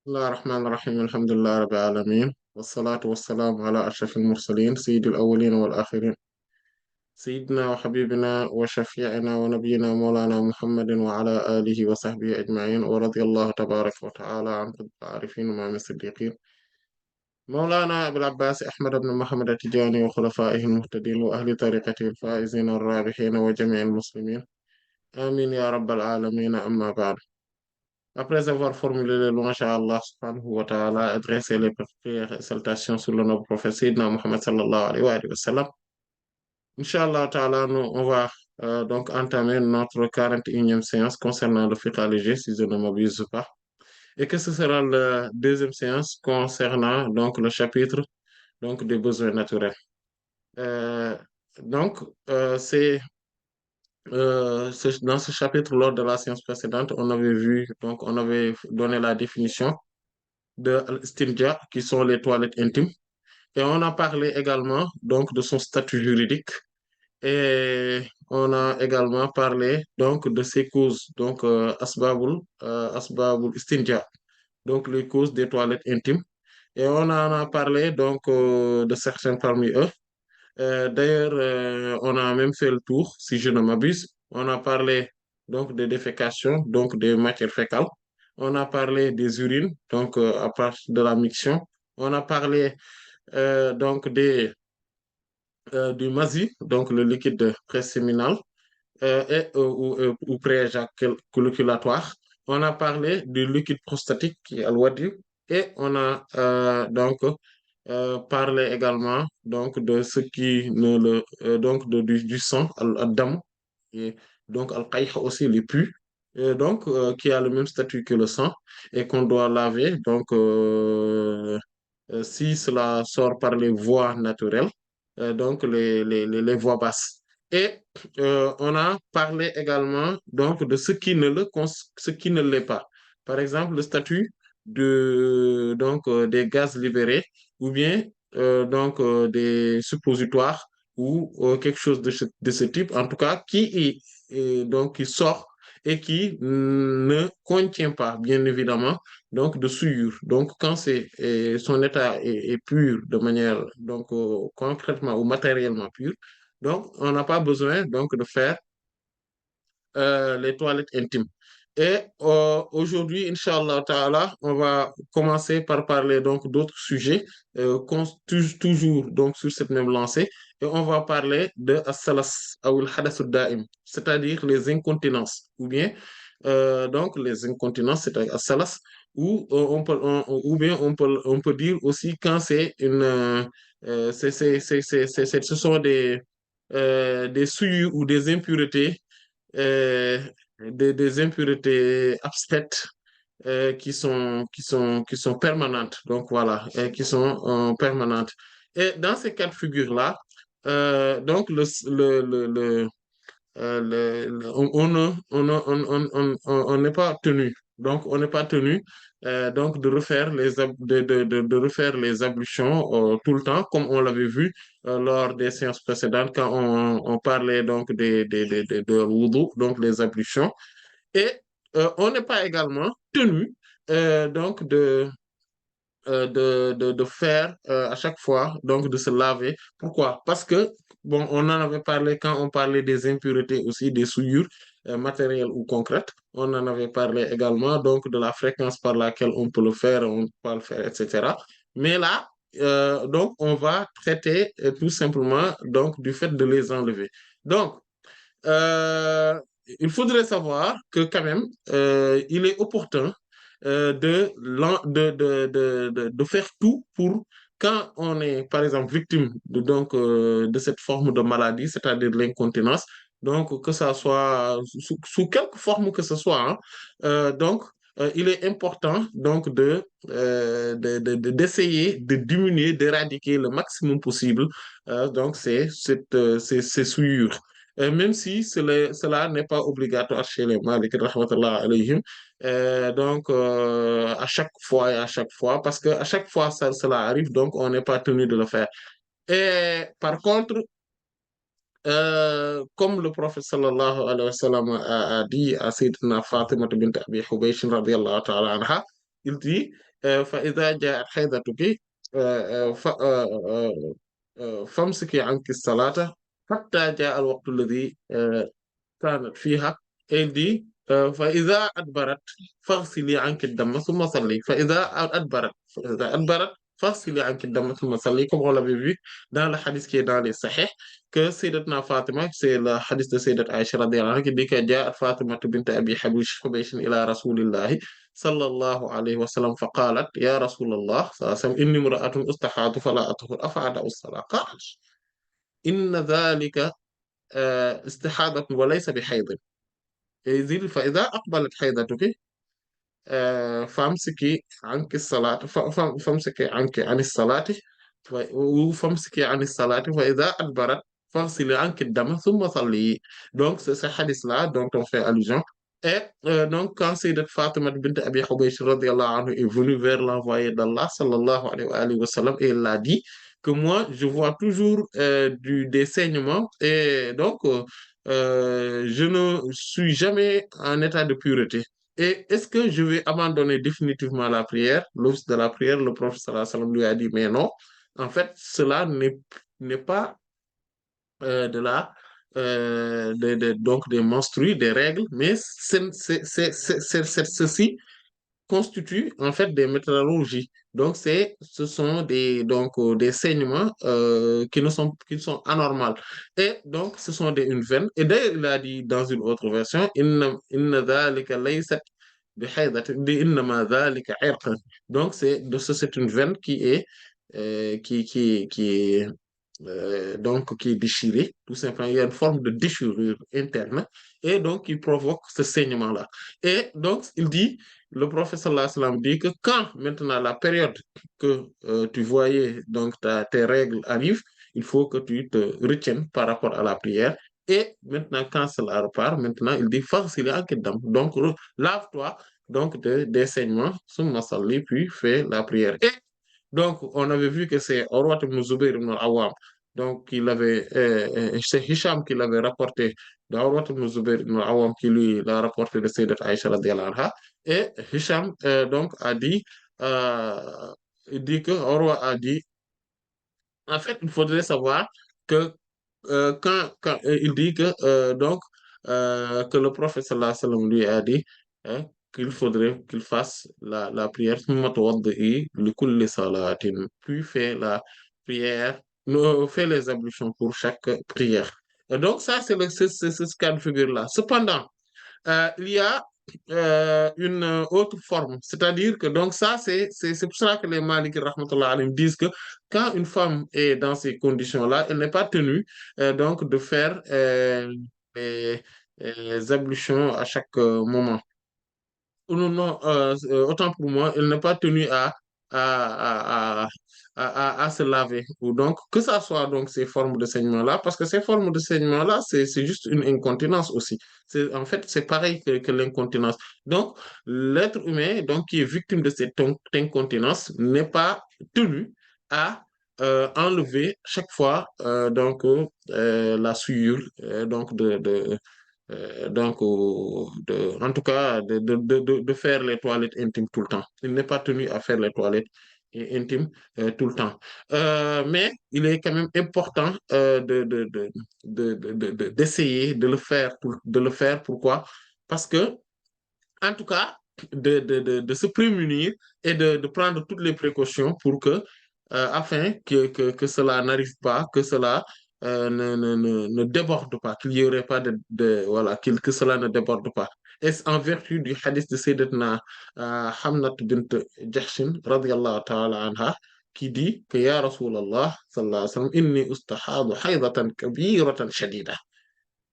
بسم الله الرحمن الرحيم الحمد لله رب العالمين والصلاة والسلام على أشرف المرسلين سيد الأولين والآخرين سيدنا وحبيبنا وشفيعنا ونبينا مولانا محمد وعلى آله وصحبه أجمعين ورضي الله تبارك وتعالى عن قطب العارفين وإمام الصديقين مولانا أبي العباس أحمد بن محمد التجاني وخلفائه المهتدين وأهل طريقته الفائزين الرابحين وجميع المسلمين آمين يا رب العالمين أما بعد. Après avoir formulé les louanges à Allah subhanahu wa ta'ala, adressé les prières et salutations sur le noble prophète Sayyidina Muhammad sallallahu alayhi wa sallam, Inch'Allah ta'ala, on va donc entamer notre 41e séance concernant le fiqh léger, si je ne m'abuse pas, et que ce sera la deuxième séance concernant donc le chapitre donc des besoins naturels. Euh, donc, c'est dans ce chapitre, lors de la séance précédente, on avait vu, donc on avait donné la définition de l'istinja, qui sont les toilettes intimes. Et on a parlé également donc de son statut juridique. Et on a également parlé donc de ses causes, donc asbabul istinja, donc les causes des toilettes intimes. Et on en a parlé donc de certains parmi eux. D'ailleurs, on a même fait le tour, si je ne m'abuse. On a parlé donc des défécations, donc des matières fécales. On a parlé des urines, donc à partir de la miction. On a parlé donc du mazie, donc le liquide préséminal ou prééjaculatoire. On a parlé du liquide prostatique qui est al-wadi et on a donc parlé également donc de ce qui ne le donc du sang al-dam et donc al-qayh aussi les pus donc qui a le même statut que le sang et qu'on doit laver donc si cela sort par les voies naturelles, donc les voies basses. Et on a parlé également donc de ce qui ne l'est pas. Par exemple, le statut donc, des gaz libérés ou bien donc, des suppositoires ou quelque chose de ce type, en tout cas, donc, qui sort et qui ne contient pas, bien évidemment, donc de souillure. Donc, quand son état est pur de manière donc concrètement ou matériellement pur, donc on n'a pas besoin donc de faire les toilettes intimes. Et aujourd'hui, Inch'Allah Ta'ala, on va commencer par parler donc d'autres sujets, toujours donc sur cette même lancée, et on va parler de as-salas ou al-hadath ad-da'im, c'est-à-dire les incontinences, ou bien donc les incontinences, c'est-à-dire as-salas, ou ou bien on peut dire aussi quand c'est ce sont des souillures ou des impuretés euh, des impuretés abstraites qui sont permanentes. Donc voilà, qui sont permanentes. Et dans ces cas de figure-là, donc on n'est pas tenu. Donc, on n'est pas tenu donc de refaire de refaire les ablutions tout le temps, comme on l'avait vu lors des séances précédentes, quand on parlait donc de wudu, donc les ablutions. Et on n'est pas également tenu donc de faire à chaque fois, donc de se laver. Pourquoi? Parce que, bon, on en avait parlé quand on parlait des impuretés aussi, des souillures matérielles ou concrètes. On en avait parlé également, donc, de la fréquence par laquelle on peut le faire, on ne peut pas le faire, etc. Mais là, donc, on va traiter tout simplement donc, du fait de les enlever. Donc, euh, il faudrait savoir que quand même, il est opportun de faire tout pour, quand on est, par exemple, victime de cette forme de maladie, c'est-à-dire de l'incontinence, donc que ça soit sous quelque forme que ce soit, hein, donc il est important donc d'essayer de diminuer, d'éradiquer le maximum possible donc ces souillures. Même si cela n'est pas obligatoire chez les Maliks, rahmatullah alayhim. Donc, à chaque fois et à chaque fois, parce que à chaque fois cela arrive, donc on n'est pas tenu de le faire. Et par contre, comme le prophète sallallahu alayhi wa sallam a dit à Sayyidina Fatima bint Abi Hubaysh radiyallahu ta'ala anha, il dit فإذا جاءت حيضتك فامسكي عنك الصلاة حتى جاء الوقت الذي كانت فيها أيدي فإذا أدبرت فاغسلي عنك الدم ثم صلي فإذا أدبرت فاغسلي عنك الدم ثم صلي comme on l'avait vu dans le hadith qui est dans les Sahih que Sayyidatna Fatima c'est le hadith de Sayyidat Aïcha radhiyallahu anha qui dit que جاءت فاطمة بنت أبي حبيش إلى رسول الله صلى الله عليه وسلم فقالت يا رسول الله صلى الله عليه وسلم إني امرأة أستحاض فلا أطهر أفأدع الصلاة قال إن ذلك استحاضة وليس بحيض يزيد فإذا أقبلت حيضتك فامسكي عنك الصلاة فامسكي عنك عن الصلاة فامسكي عن الصلاة فإذا أدبرت فاغسلي عنك الدم ثم صلي donc c'est ce hadith-là dont on fait allusion et donc quand Sayyidat Fatima bint Abi Hubaysh radiyallahu anhu est venue vers l'envoyé d'Allah sallallahu alayhi wa sallam et elle a dit que moi je vois toujours des saignements et donc je ne suis jamais en état de pureté. Et est-ce que je vais abandonner définitivement la prière? L'office de la prière, le prophète sallallahu alayhi wa sallam lui a dit, mais non, en fait, cela n'est pas de la donc des menstrues, des règles, mais ceci constitue en fait des métallurgies. Donc, ce sont des saignements qui sont anormaux. Et donc, ce sont une veine. Et d'ailleurs, il a dit dans une autre version, inna dhalika laysat bihaydatin, innama dhalika irqan. Donc, c'est une veine qui est donc qui est déchirée, tout simplement. Il y a une forme de déchirure interne et donc qui provoque ce saignement-là. Et donc, le prophète sallallahu alayhi wa sallam dit que quand maintenant la période que tu voyais, donc tes règles arrivent, il faut que tu te retiennes par rapport à la prière. Et maintenant, quand cela repart, maintenant, il dit, donc lave-toi donc des saignements, summa salli, puis fais la prière. Et donc, on avait vu que c'est Urwa ibn Zubayr ibn al-Awwam. Donc, c'est Hisham qui l'avait rapporté d'Urwa ibn Zubayr ibn al-Awwam qui lui l'a rapporté de Sayyidat Aïcha radhiyallahu anha. Et Hisham donc euh, il dit que Urwa a dit, en fait, il faudrait savoir que quand il dit que le prophète sallallahu alayhi wa sallam lui a dit hein, qu'il faudrait qu'il fasse la prière ثم توضئي لكل صلاة puis fait la prière fait les ablutions pour chaque prière. Et donc ça c'est ce cas de figure là. Cependant il y a une autre forme, c'est-à-dire que donc ça, c'est pour ça que les Maliki rahmatullah alayhim disent que quand une femme est dans ces conditions-là, elle n'est pas tenue donc de faire les, les ablutions à chaque moment. Non, non, autant pour moi, elle n'est pas tenue à, à se laver. Ou donc, que ça soit donc ces formes de saignement-là, parce que ces formes de saignement-là, c'est juste une incontinence aussi. En fait, c'est pareil que l'incontinence. Donc, l'être humain donc, qui est victime de cette incontinence n'est pas tenu à enlever chaque fois la souillure donc en tout cas, de faire les toilettes intimes tout le temps. Il n'est pas tenu à faire les toilettes intimes tout le temps. Mais il est quand même important d'essayer de le faire, de le faire. Pourquoi? Parce que en tout cas, de se prémunir et de prendre toutes les précautions pour afin que cela n'arrive pas, que cela ne déborde pas, qu'il n'y aurait pas voilà, que cela ne déborde pas. Et c'est en vertu du hadith de Sayyidatna Hamnat bint Jahshin, radiyallahu ta'ala anha, qui dit que Ya Rasulallah, sallallahu alayhi wa sallam, inni ustahadu haydatan kabiratan shadida,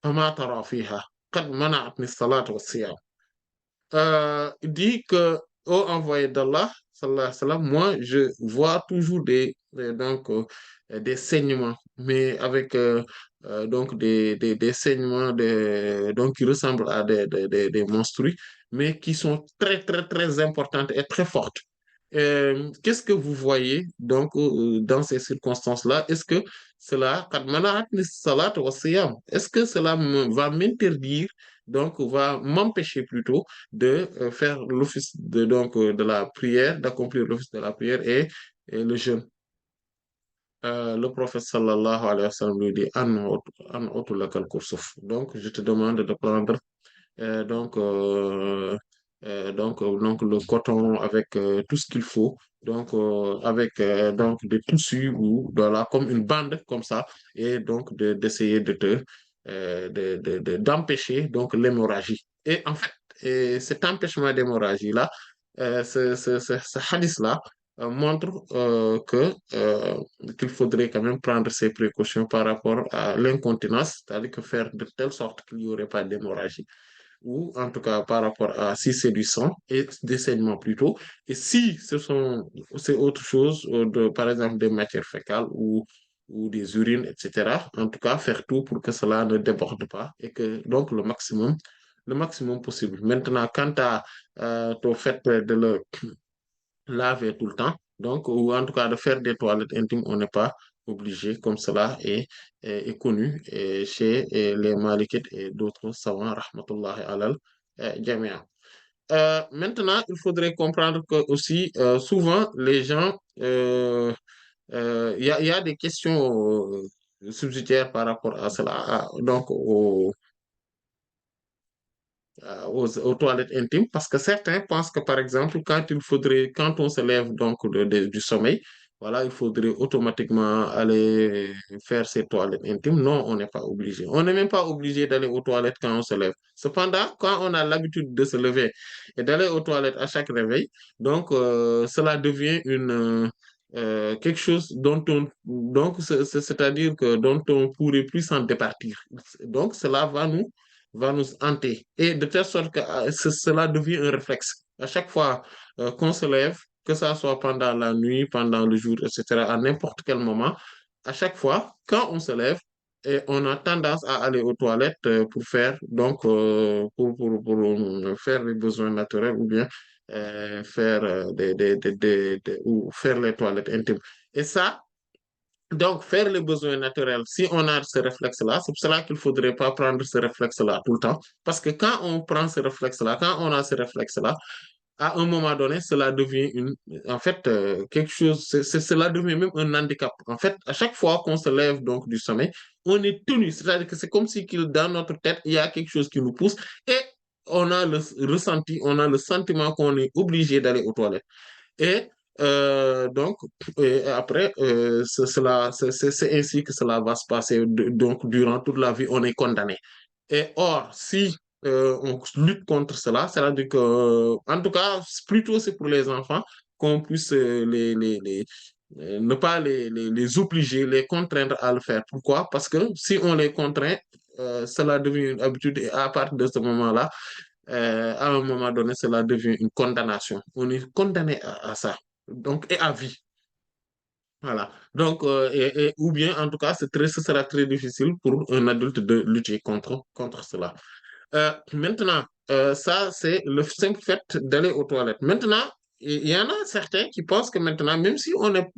fama tara fiha, qad mana'atni as-salata was-siyam. Il dit que, ô envoyé d'Allah, sallallahu alayhi wa sallam, moi, je vois toujours des saignements, mais avec donc des saignements donc, qui ressemblent à des menstrues, mais qui sont très, très, très importantes et très fortes. Qu'est-ce que vous voyez donc dans ces circonstances-là? Est-ce que cela, qad mana'atni salat wa siyam, est-ce que cela va m'interdire, donc va m'empêcher plutôt de faire l'office de la prière, d'accomplir l'office de la prière et le jeûne? Le prophète sallallahu alayhi wa sallam lui dit, An utu lakal kursuf. Donc, je te demande de prendre euh, donc, euh, donc le coton avec tout ce qu'il faut, donc avec donc des tissus ou voilà, comme une bande comme ça, et donc d'essayer d'empêcher donc l'hémorragie. Et en fait, cet empêchement d'hémorragie-là, ce hadith-là montre qu'il faudrait quand même prendre ses précautions par rapport à l'incontinence, c'est-à-dire que faire de telle sorte qu'il n'y aurait pas d'hémorragie ou en tout cas par rapport à si c'est du sang et des saignements plutôt. Et si c'est autre chose, par exemple des matières fécales ou des urines, etc. En tout cas, faire tout pour que cela ne déborde pas et que donc le maximum possible. Maintenant, quant au fait de le laver tout le temps, donc, ou en tout cas de faire des toilettes intimes, on n'est pas obligé, comme cela est connu chez les Malikites et d'autres savants, rahmatullahi alal jamia. Maintenant, il faudrait comprendre que aussi, souvent, les gens, il y a des questions subsidiaires par rapport à cela, donc aux toilettes intimes, parce que certains pensent que, par exemple, quand on se lève donc du sommeil, voilà, il faudrait automatiquement aller faire ses toilettes intimes. Non, on n'est pas obligé. On n'est même pas obligé d'aller aux toilettes quand on se lève. Cependant, quand on a l'habitude de se lever et d'aller aux toilettes à chaque réveil, donc cela devient quelque chose c'est-à-dire que dont on pourrait plus s'en départir. Donc, cela va nous hanter. Et de telle sorte que cela devient un réflexe. À chaque fois qu'on se lève, que ça soit pendant la nuit, pendant le jour, etc., à n'importe quel moment, à chaque fois, quand on se lève, et on a tendance à aller aux toilettes pour faire faire les besoins naturels ou bien faire ou faire les toilettes intimes. Et ça, donc, faire les besoins naturels, si on a ce réflexe-là, c'est pour cela qu'il ne faudrait pas prendre ce réflexe-là tout le temps. Parce que quand on prend ce réflexe-là, quand on a ce réflexe-là, à un moment donné, cela devient en fait, quelque chose, cela devient même un handicap. En fait, à chaque fois qu'on se lève donc du sommeil, on est tenu. C'est-à-dire que c'est comme si dans notre tête, il y a quelque chose qui nous pousse et on a le ressenti, on a le sentiment qu'on est obligé d'aller aux toilettes. Et donc, et après, c'est ainsi que cela va se passer. Donc, durant toute la vie, on est condamné. Et or, si on lutte contre cela, c'est-à-dire que, en tout cas, plutôt c'est pour les enfants qu'on puisse ne pas les obliger, les contraindre à le faire. Pourquoi? Parce que si on les contraint, cela devient une habitude et à partir de ce moment-là, à un moment donné, cela devient une condamnation. On est condamné à ça. Donc, et à vie. Voilà. Donc, ou bien, en tout cas, ce sera très difficile pour un adulte de lutter contre cela. Maintenant, ça, c'est le simple fait d'aller aux toilettes. Maintenant, il y en a certains qui pensent que maintenant, même si on a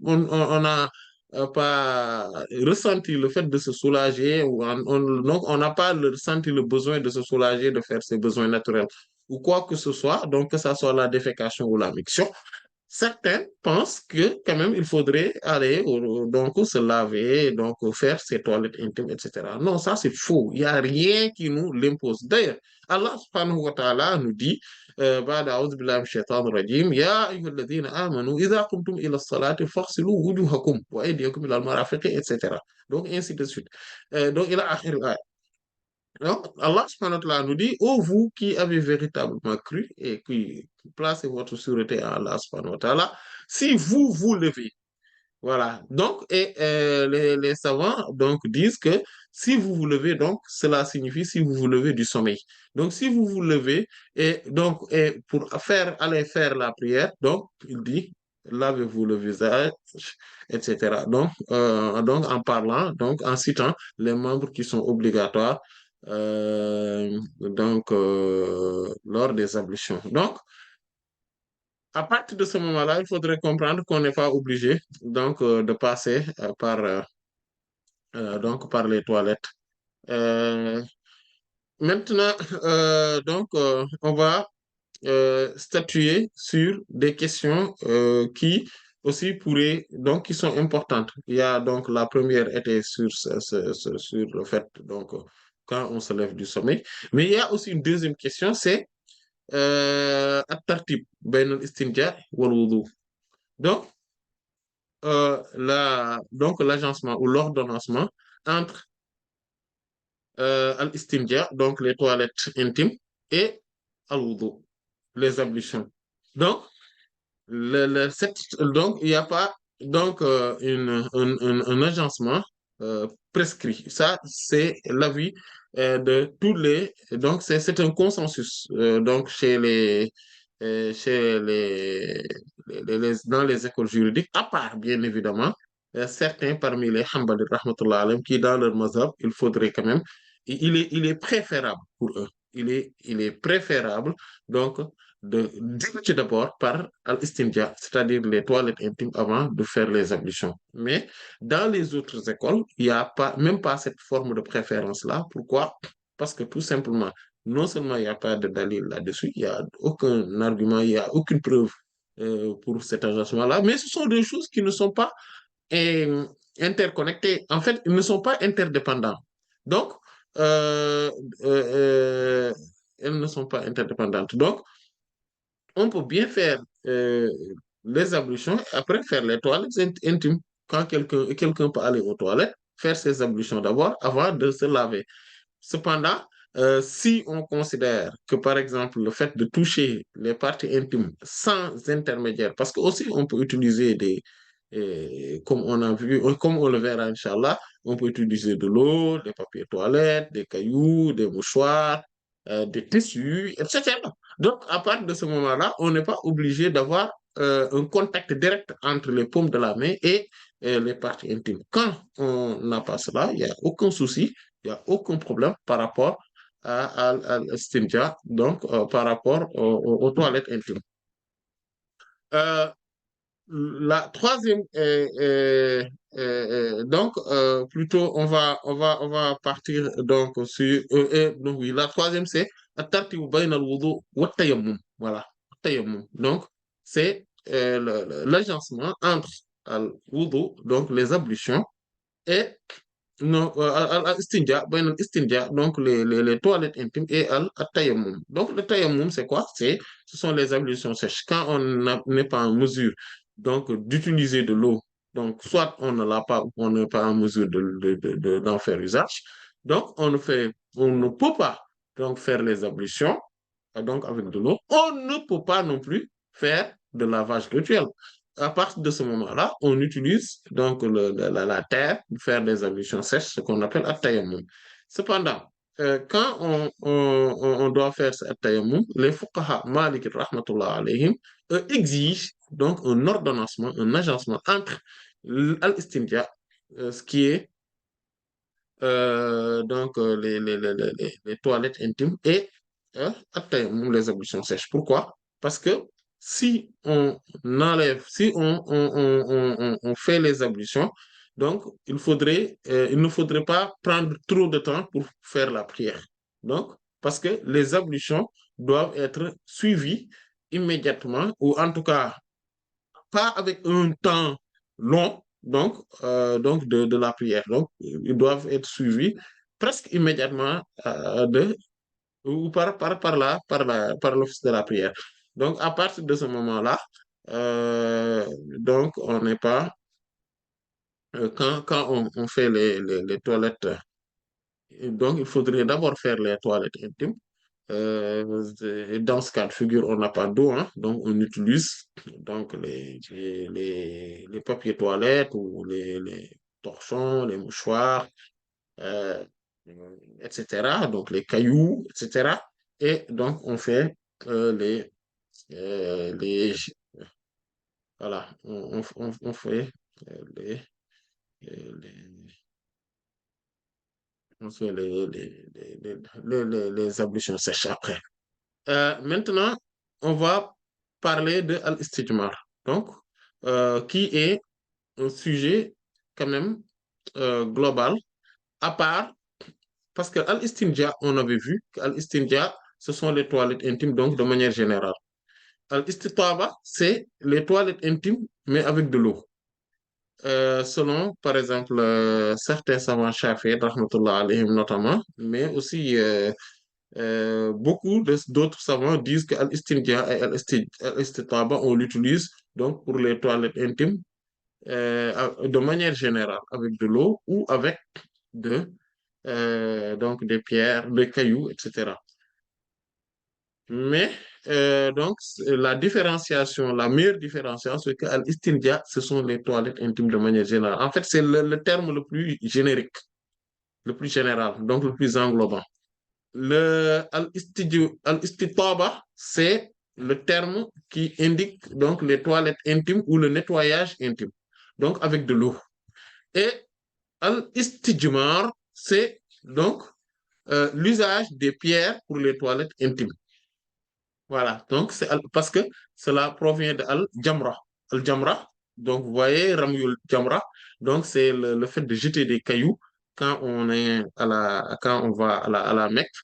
pas ressenti le fait de se soulager, donc on n'a pas ressenti le besoin de se soulager, de faire ses besoins naturels, ou quoi que ce soit, donc que ça soit la défécation ou la miction, certains pensent que quand même il faudrait aller donc se laver, donc faire ses toilettes intimes, etc. Non, ça c'est faux. Il n'y a rien qui nous l'impose. D'ailleurs, Allah subhanahu wa ta'ala nous dit بعد أعوذ بالله من الشيطان الرجيم يا أيها الذين آمنوا إذا قمتم إلى الصلاة فاغسلوا وجوهكم وأيديكم إلى المرافق etc. Donc ainsi de suite. Donc il a akhir donc, Allah subhanahu wa ta'ala nous dit, ô vous qui avez véritablement cru et qui placez votre sûreté à Allah subhanahu wa ta'ala, si vous vous levez, voilà. Donc, et les savants donc disent que si vous vous levez, donc cela signifie si vous vous levez du sommeil. Donc, si vous vous levez et donc et pour aller faire la prière, donc il dit lavez-vous le visage, etc. Donc en parlant, donc en citant les membres qui sont obligatoires lors des ablutions. Donc À partir de ce moment-là, il faudrait comprendre qu'on n'est pas obligé donc de passer par les toilettes. Euh, Maintenant, on va statuer sur des questions qui aussi pourraient, donc, qui sont importantes. Il y a donc la première était sur, sur le fait, donc, quand on se lève du sommeil. Mais il y a aussi une deuxième question, c'est الترتيب بين الاستنجاء والوضوء. Donc, donc l'agencement ou l'ordonnancement entre al-istinja, donc les toilettes intimes, et al-wudu, les ablutions. Donc, donc, il n'y a pas donc un agencement prescrit. Ça, c'est l'avis de tous les. Donc, c'est un consensus donc chez dans les écoles juridiques, à part, bien évidemment, certains parmi les Hanbali, rahmatullah alayhim, qui, dans leur mazhab, il faudrait quand même. Il est préférable pour eux. Il est préférable, donc, de débuter d'abord par al-istinja, c'est-à-dire les toilettes intimes avant de faire les ablutions. Mais dans les autres écoles, il n'y a pas, même pas cette forme de préférence-là. Pourquoi? Parce que tout simplement, non seulement il n'y a pas de dalil là-dessus, il n'y a aucun argument, il n'y a aucune preuve pour cet agencement-là, mais ce sont des choses qui ne sont pas euh, interconnectées. En fait, ils ne sont pas interdépendants. Donc, euh, euh, euh, elles ne sont pas interdépendantes. Donc, on peut bien faire les ablutions et après faire les toilettes intimes. Quand quelqu'un peut aller aux toilettes, faire ses ablutions d'abord avant de se laver. Cependant, si on considère que, par exemple, le fait de toucher les parties intimes sans intermédiaire, parce que aussi on peut utiliser comme on a vu, comme on le verra, Inch'Allah, on peut utiliser de l'eau, des papiers toilettes, des cailloux, des mouchoirs, des tissus, etc. Donc, à partir de ce moment-là, on n'est pas obligé d'avoir un contact direct entre les paumes de la main et les parties intimes. Quand on n'a pas cela, il n'y a aucun souci, il n'y a aucun problème par rapport à l'istinja, donc par rapport aux toilettes intimes. Euh, la troisième, donc plutôt on va partir donc sur, donc oui, la troisième c'est الترتيب بين الوضوء والتيمم. Voilà, tayammum. Donc c'est l'agencement entre al wudu, donc les ablutions, et non, al-istinja, ben, al-istinja, donc les toilettes intimes, et al-tayammum. Donc, le tayammum, c'est quoi? Ce sont les ablutions sèches. Quand n'est pas en mesure donc d'utiliser de l'eau, donc soit on ne l'a pas ou on n'est pas en mesure d'en faire usage, donc on ne peut pas donc faire les ablutions donc avec de l'eau. On ne peut pas non plus faire de lavage rituel. À partir de ce moment-là, on utilise donc la terre pour faire des ablutions sèches, ce qu'on appelle at-tayammum. Cependant, quand on doit faire ce at-tayammum, les fuqaha maliki rahmatullah alayhim exigent donc un ordonnancement, un agencement entre al-istinja, ce qui est les toilettes intimes et les ablutions sèches. Pourquoi? Parce que si on enlève, si on fait les ablutions, donc il ne faudrait pas prendre trop de temps pour faire la prière. Donc, parce que les ablutions doivent être suivies immédiatement, ou en tout cas pas avec un temps long, de la prière. Donc, ils doivent être suivis presque immédiatement ou par l'office de la prière. Donc, à partir de ce moment-là, donc, on n'est pas, quand on fait les toilettes, donc, il faudrait d'abord faire les toilettes intimes. Dans ce cas de figure, on n'a pas d'eau, hein, donc on utilise donc les papiers toilettes ou les torchons, les mouchoirs, euh, etc. Donc les cailloux, etc. Et donc on fait les voilà, on fait les, les, on fait les ablutions sèches après. Maintenant, on va parler de al-istijmar, donc, qui est un sujet quand même global, à part, parce que al-istinja, on avait vu que al-istinja, ce sont les toilettes intimes, donc de manière générale. Al-istitaba, c'est les toilettes intimes, mais avec de l'eau. Selon, par exemple, certains savants chafi'i, rahmatullah alayhim notamment, mais aussi beaucoup d'autres savants disent que al-istinja et al-istitaba, on l'utilise donc pour les toilettes intimes de manière générale, avec de l'eau ou avec de, donc des pierres, des cailloux, etc. Mais donc, la différenciation, la meilleure différenciation, c'est qu'Al istinja, ce sont les toilettes intimes de manière générale. En fait, c'est le terme le plus générique, le plus général, donc le plus englobant. Al istitaba, c'est le terme qui indique donc les toilettes intimes ou le nettoyage intime, donc avec de l'eau. Et al istijmar, c'est donc l'usage des pierres pour les toilettes intimes. Voilà, donc c'est parce que cela provient de Al-Jamra. Al-Jamra, donc vous voyez, Ramyul Jamra, donc c'est le fait de jeter des cailloux quand on est quand on va à la Mecque,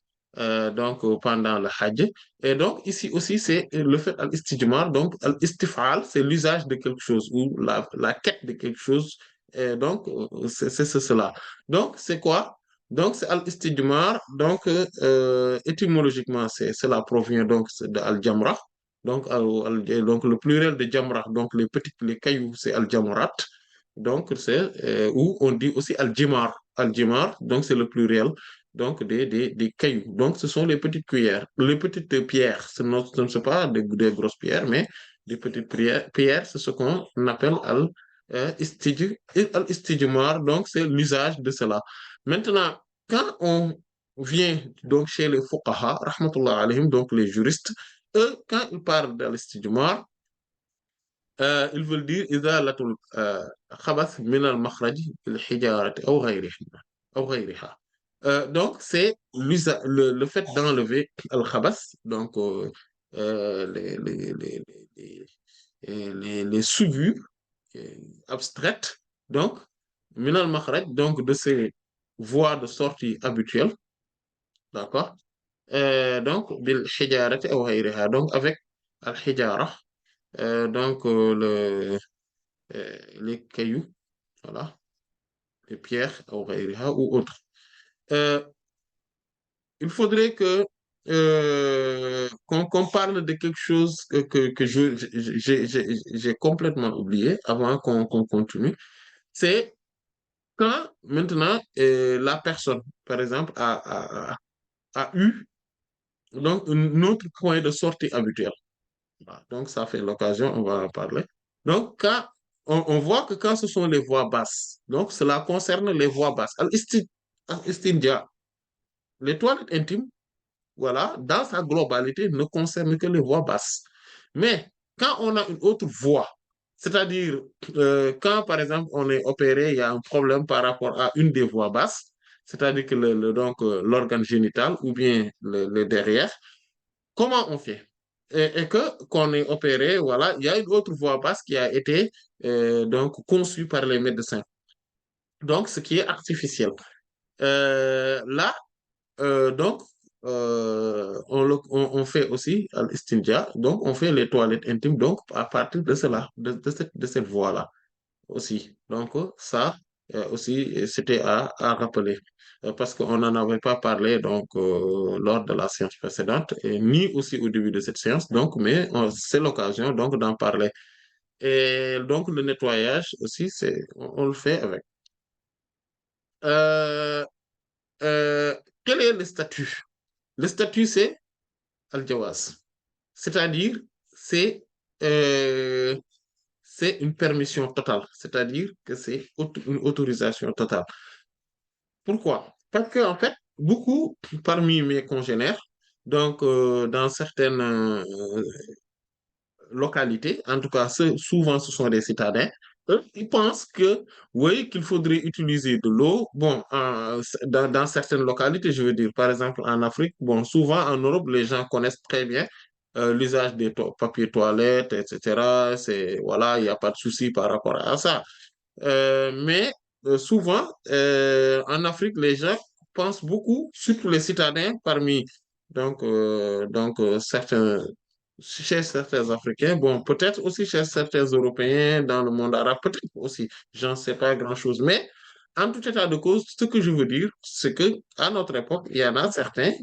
donc pendant le Hajj. Et donc ici aussi, c'est le fait Al-Istijmar, donc Al-Istifal, c'est l'usage de quelque chose ou la quête de quelque chose. Et donc, cela. Donc, c'est quoi? Donc, c'est al-istijmar. Donc, étymologiquement, cela provient donc de al-jamra. Donc, donc, le pluriel de jamra, donc les cailloux, c'est al-jamrat. Donc, c'est où on dit aussi al-jimar. Al-jimar, donc c'est le pluriel donc des cailloux. Donc, ce sont les petites cuillères, les petites pierres. Ce ne sont pas des grosses pierres, mais des petites pierres, c'est ce qu'on appelle al-istijmar. Donc, c'est l'usage de cela. Maintenant, quand on vient donc chez les fuqaha, rahmatullah alayhim, donc les juristes, eux, quand ils parlent d'al-istijmar, ils veulent dire izalatul khabath min al-makhraj bil-hijarati aw ghayriha. Donc, c'est le fait d'enlever al-khabath, donc les souillures abstraites, donc, min al-makhraj, donc de ces voies de sortie habituelles, d'accord? Donc, bil hijarati aw ghayriha, donc avec al-hijara, donc les cailloux, voilà, les pierres aw ghayriha ou autres. Euh, il faudrait que qu'on parle de quelque chose que j'ai complètement oublié avant qu'on continue. C'est quand maintenant la personne, par exemple, a eu donc un autre point de sortie habituel. Voilà. Donc, ça fait l'occasion, on va en parler. Donc, quand on voit que quand ce sont les voix basses, donc cela concerne les voix basses. Al-istinja, les toilettes intimes, voilà, dans sa globalité, ne concernent que les voix basses. Mais quand on a une autre voix, c'est-à-dire quand, par exemple, on est opéré, il y a un problème par rapport à une des voix basses, c'est-à-dire que donc l'organe génital ou bien le derrière, comment on fait? Et que qu'on est opéré, voilà, il y a une autre voie basse qui a été donc conçue par les médecins. Donc, ce qui est artificiel. Là, donc, on fait aussi al-istinja, donc on fait les toilettes intimes, donc à partir de cela, de cette voie-là aussi. Donc, ça aussi, c'était à rappeler. Parce qu'on n'en avait pas parlé donc, lors de la séance précédente, et ni aussi au début de cette séance, donc, mais c'est l'occasion donc d'en parler. Et donc, le nettoyage aussi, on le fait avec. Euh, euh, quel est le statut? Le statut, c'est al-jawaz. C'est-à-dire, c'est euh, c'est une permission totale, c'est-à-dire que c'est une autorisation totale. Pourquoi? Parce que, en fait, beaucoup parmi mes congénères, donc dans certaines localités, en tout cas, souvent ce sont des citadins, eux, ils pensent que, oui, qu'il faudrait utiliser de l'eau. Bon, dans certaines localités, je veux dire, par exemple en Afrique, bon, souvent en Europe, les gens connaissent très bien. l'usage des papiers toilettes, etc. Voilà, il n'y a pas de souci par rapport à ça. Mais souvent, en Afrique, les gens pensent beaucoup, surtout les citadins, parmi certains, chez certains Africains, bon, peut-être aussi chez certains Européens dans le monde arabe, peut-être aussi, j'en sais pas grand-chose. Mais en tout état de cause, ce que je veux dire, c'est que à notre époque, il y en a certains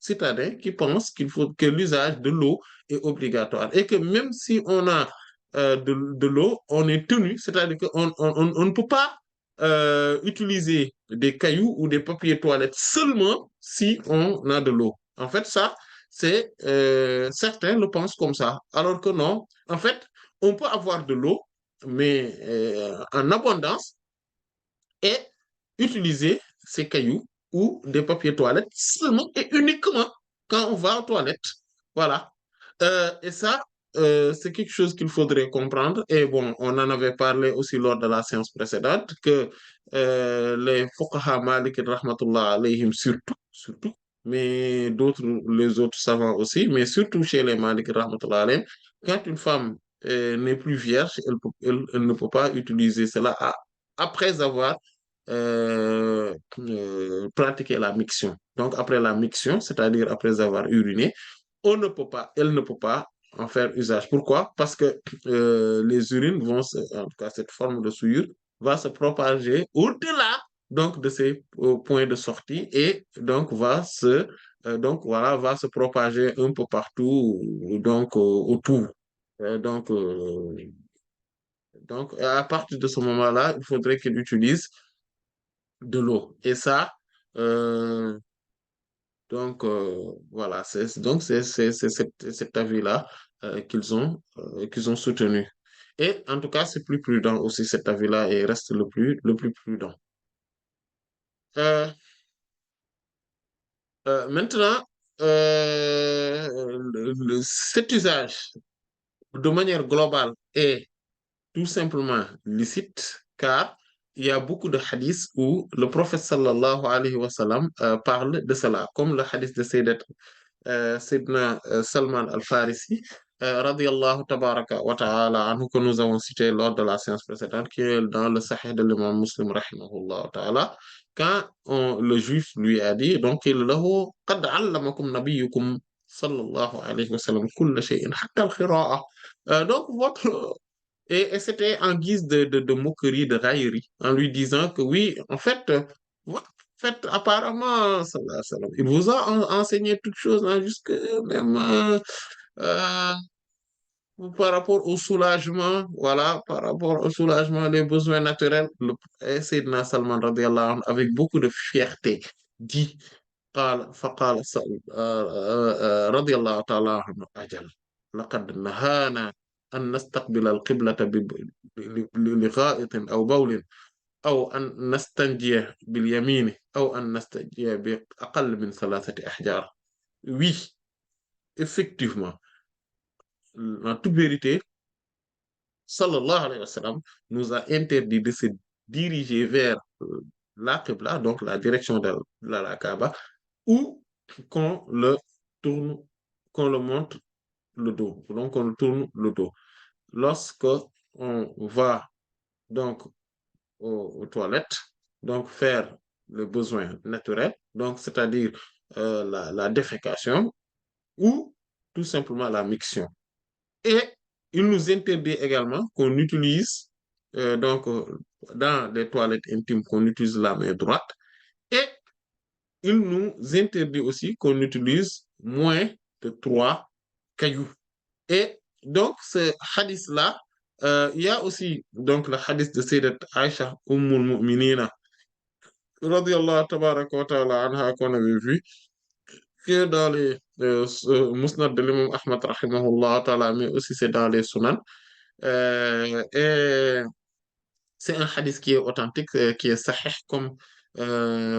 citadins qui pensent qu'il faut que l'usage de l'eau est obligatoire et que même si on a de l'eau, on est tenu, c'est-à-dire qu'on ne peut pas utiliser des cailloux ou des papiers toilettes seulement si on a de l'eau. En fait, ça, c'est certains le pensent comme ça, alors que non. En fait, on peut avoir de l'eau, mais en abondance et utiliser ces cailloux ou des papiers toilettes seulement et uniquement quand on va aux toilettes. Voilà. Et ça, c'est quelque chose qu'il faudrait comprendre. Et bon, on en avait parlé aussi lors de la séance précédente, que les fuqaha malik rahmatullah alayhim surtout, mais d'autres, les autres savants aussi, mais surtout chez les malik rahmatullah alayhim, quand une femme n'est plus vierge, elle ne peut pas utiliser cela après avoir pratiqué la miction. Donc, après la miction, c'est-à-dire après avoir uriné, elle ne peut pas en faire usage. Pourquoi? Parce que les urines vont, en tout cas cette forme de souillure, va se propager au-delà donc de ces points de sortie et donc va se propager un peu partout donc autour. Euh, donc, euh, donc à partir de ce moment-là, il faudrait qu'il utilise de l'eau. Et ça, euh, voilà, c'est cet avis-là qu'ils ont soutenu. Et en tout cas, c'est plus prudent aussi cet avis-là et reste le plus prudent. Euh, Maintenant, cet usage de manière globale est tout simplement licite car il y a beaucoup de hadiths où le prophète sallallahu alayhi wa sallam parle de cela, comme le hadith de Sayyidina Salman al-Farisi, radiallahu tabaraka wa ta'ala anhu, que nous avons cité lors de la séance précédente, qui est dans le Sahih de l'imam Muslim, rahimahullah ta'ala, quand le juif lui a dit, donc, il lahu qad allamakum nabiyyukum sallallahu alayhi wa sallam kulla shay'in hatta al-khira'a. Donc, et c'était en guise de moquerie, de raillerie, en lui disant que oui, en fait, apparemment, sallallahu alayhi wa sallam, il vous a enseigné toutes choses, hein, jusque même euh, par rapport au soulagement, voilà, par rapport au soulagement des besoins naturels. Et Sayyidina Salman, radiallahu anhu, avec beaucoup de fierté, dit, قال فقال رضي الله تعالى عنه أجل لقد نهانا أن نستقبل القبلة لغائط أو بول أو أن نستنجي باليمين أو أن نستنجي بأقل من 3 أحجار. Oui, effectivement, en toute vérité, sallallahu alayhi wa sallam nous a interdit de se diriger vers la Qibla, donc la direction de la Kaaba, ou qu'on le tourne, qu'on le montre le dos. Donc, on tourne le dos. Lorsque on va donc aux toilettes, donc faire le besoin naturel, donc c'est-à-dire la défécation ou tout simplement la miction. Et il nous interdit également qu'on utilise dans les toilettes intimes qu'on utilise la main droite et il nous interdit aussi qu'on utilise moins de 3 cailloux. Et donc, ce hadith-là, il y a aussi donc le hadith de Sayyidat Aisha Ummul Mu'minina, radiallahu tabaraka wa ta'ala anha, qu'on avait vu, que dans les Musnad de l'imam Ahmad, rahimahullah ta'ala, mais aussi c'est dans les Sunan. Et c'est un hadith qui est authentique, qui est sahih, comme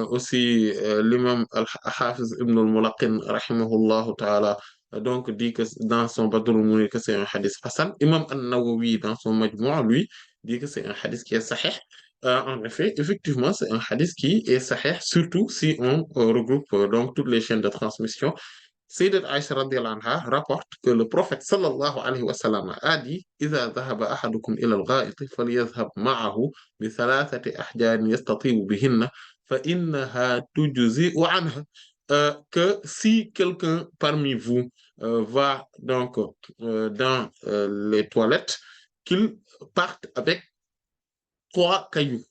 aussi l'imam al-Hafiz ibn al-Mulaqin, rahimahullah ta'ala, donc dit que dans son Badr al-Munir que c'est un hadith Hassan. Imam al-Nawawi, dans son Majmu', lui, dit que c'est un hadith qui est sahih. En effet, effectivement, c'est un hadith qui est sahih, surtout si on regroupe donc toutes les chaînes de transmission Sayyidat Aïcha radhiyallahu anha rapporte que le prophète sallallahu alayhi wa sallam a dit إذا ذهب أحدكم إلى الغائط فليذهب معه بثلاثة أحجار يستطيب بهن فإنها تجزئ عنه. Que si quelqu'un parmi vous va donc dans les toilettes, qu'il parte avec 3 cailloux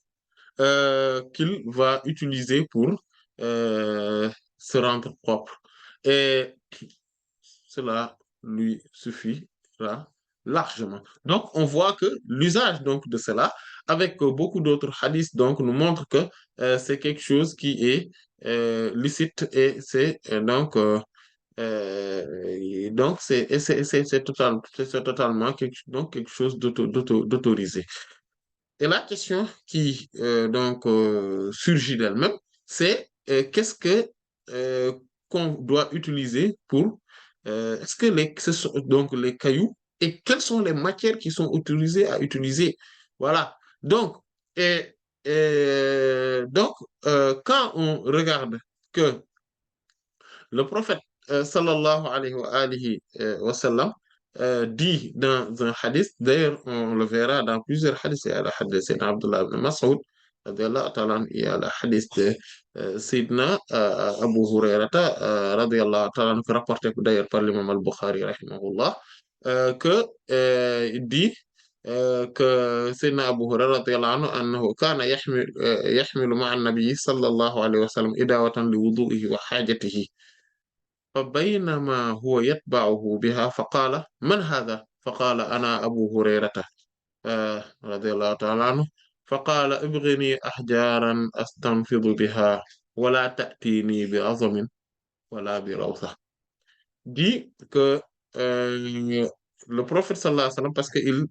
qu'il va utiliser pour se rendre propre. Et cela lui suffira largement. Donc, on voit que l'usage donc de cela, avec beaucoup d'autres hadiths, donc nous montre que c'est quelque chose qui est licite et c'est c'est totalement quelque chose d'autorisé. Et la question qui surgit d'elle-même, c'est qu'est-ce que qu'on doit utiliser pour est-ce que ce sont donc les cailloux et quelles sont les matières qui sont autorisées à utiliser. Voilà. Donc, et, quand on regarde que le prophète sallallahu alayhi wa sallam dit dans un hadith, d'ailleurs on le verra dans plusieurs hadiths, il y a le hadith de Sayyidina Abdullah ibn Mas'ud, radiallahu ta'ala anhu, il y a le hadith de Sayyidina Abu Hurayrata, radiallahu ta'ala anhu, rapporté d'ailleurs par l'imam al-Bukhari, rahimahullah, il dit que Sayyidina Abu Hurayrata, radiallahu anhu, annahu kana yahmilu ma'a an-nabi sallallahu alayhi wa sallam idawatan li wudu'ihi wa hajatihi. فبينما هو يتبعه بها فقال من هذا؟ فقال أنا أبو هريرة رضي الله تعالى عنه. فقال ابغني أحجارا أستنفض بها ولا تأتيني بعظم ولا بروثة. Dit que le prophète sallallahu alayhi wa sallam, parce qu'il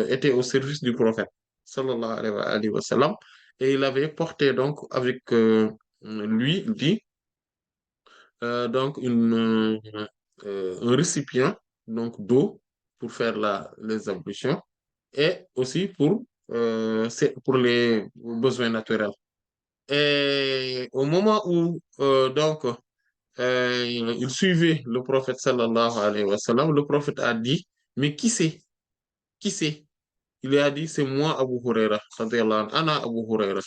était au service du prophète sallallahu alayhi wa sallam, et il avait porté donc avec lui, dit donc un récipient donc d'eau pour faire les ablutions et aussi pour les besoins naturels. Et au moment où il suivait le prophète sallallahu alayhi wa sallam, le prophète a dit, mais qui c'est? Qui c'est? Il a dit, c'est moi Abu Huraira, radiyallahu anhu, Ana Abu Huraira,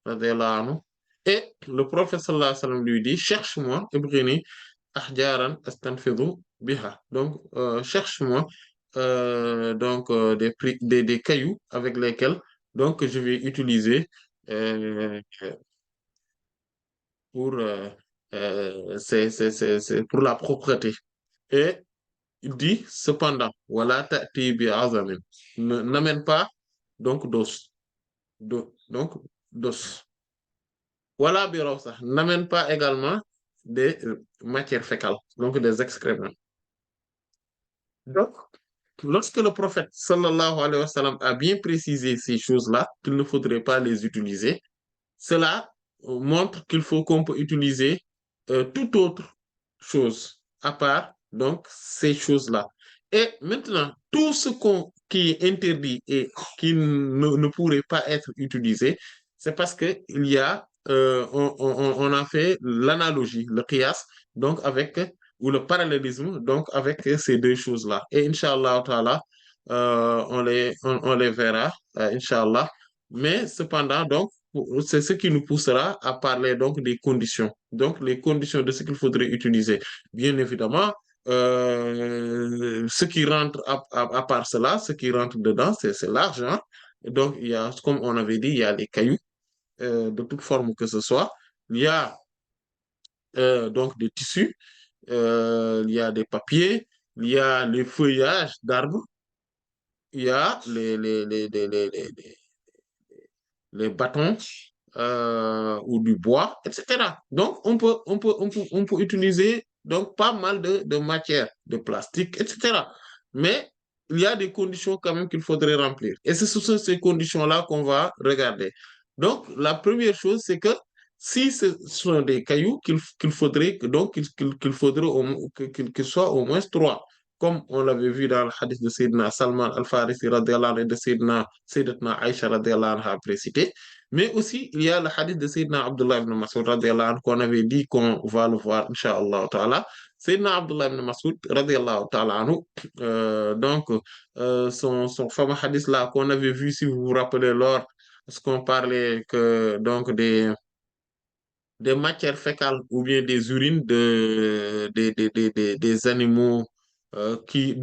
radiyallahu anhu. Et le prophète sallallahu alayhi wa sallam lui dit, cherche-moi, Ibrini, ahjaran astanfidhu biha. Donc, cherche-moi des cailloux avec lesquels donc je vais utiliser euh, pour pour la propreté. Et il dit cependant, voilà ta'ti bi azamin. N'amène pas donc donc d'os. Voilà bi rawsa. N'amène pas également des matières fécales, donc des excréments. Donc, lorsque le prophète sallallahu alayhi wa sallam a bien précisé ces choses-là, qu'il ne faudrait pas les utiliser, cela montre qu'on peut utiliser toute autre chose à part donc ces choses-là. Et maintenant, tout qui est interdit et qui ne pourrait pas être utilisé, c'est parce que on a fait l'analogie, le qiyas, donc ou le parallélisme, donc avec ces deux choses-là. Et Inch'Allah, ta'ala, on les verra, Inch'Allah. Mais cependant, donc, c'est ce qui nous poussera à parler donc des conditions. Donc, les conditions de ce qu'il faudrait utiliser. Bien évidemment, ce qui rentre à part cela, ce qui rentre dedans, c'est l'argent. Donc, il y a, comme on avait dit, il y a les cailloux, de toute forme que ce soit. Il y a donc des tissus, il y a des papiers, il y a les feuillages d'arbres, il y a les bâtons ou du bois, etc. Donc, on peut utiliser donc pas mal de matières, de plastique, etc. Mais il y a des conditions quand même qu'il faudrait remplir. Et c'est sur ces conditions-là qu'on va regarder. Donc, la première chose, c'est que si ce sont des cailloux, qu'il faudrait qu'il faudrait qu'il soit au moins 3, comme on l'avait vu dans le hadith de Sayyidina Salman al-Farisi radiallahu anhu et de Sayyidatna Aïcha radiallahu anha précité. Mais aussi, il y a le hadith de Sayyidina Abdullah ibn Mas'ud radiallahu anhu qu'on avait dit qu'on va le voir, Inch'Allah ta'ala. Sayyidina Abdullah ibn Mas'ud, radiallahu ta'ala anhu, donc, son fameux hadith là qu'on avait vu, si vous vous rappelez, lors, parce qu'on parlait que, donc, des matières fécales ou bien des urines des animaux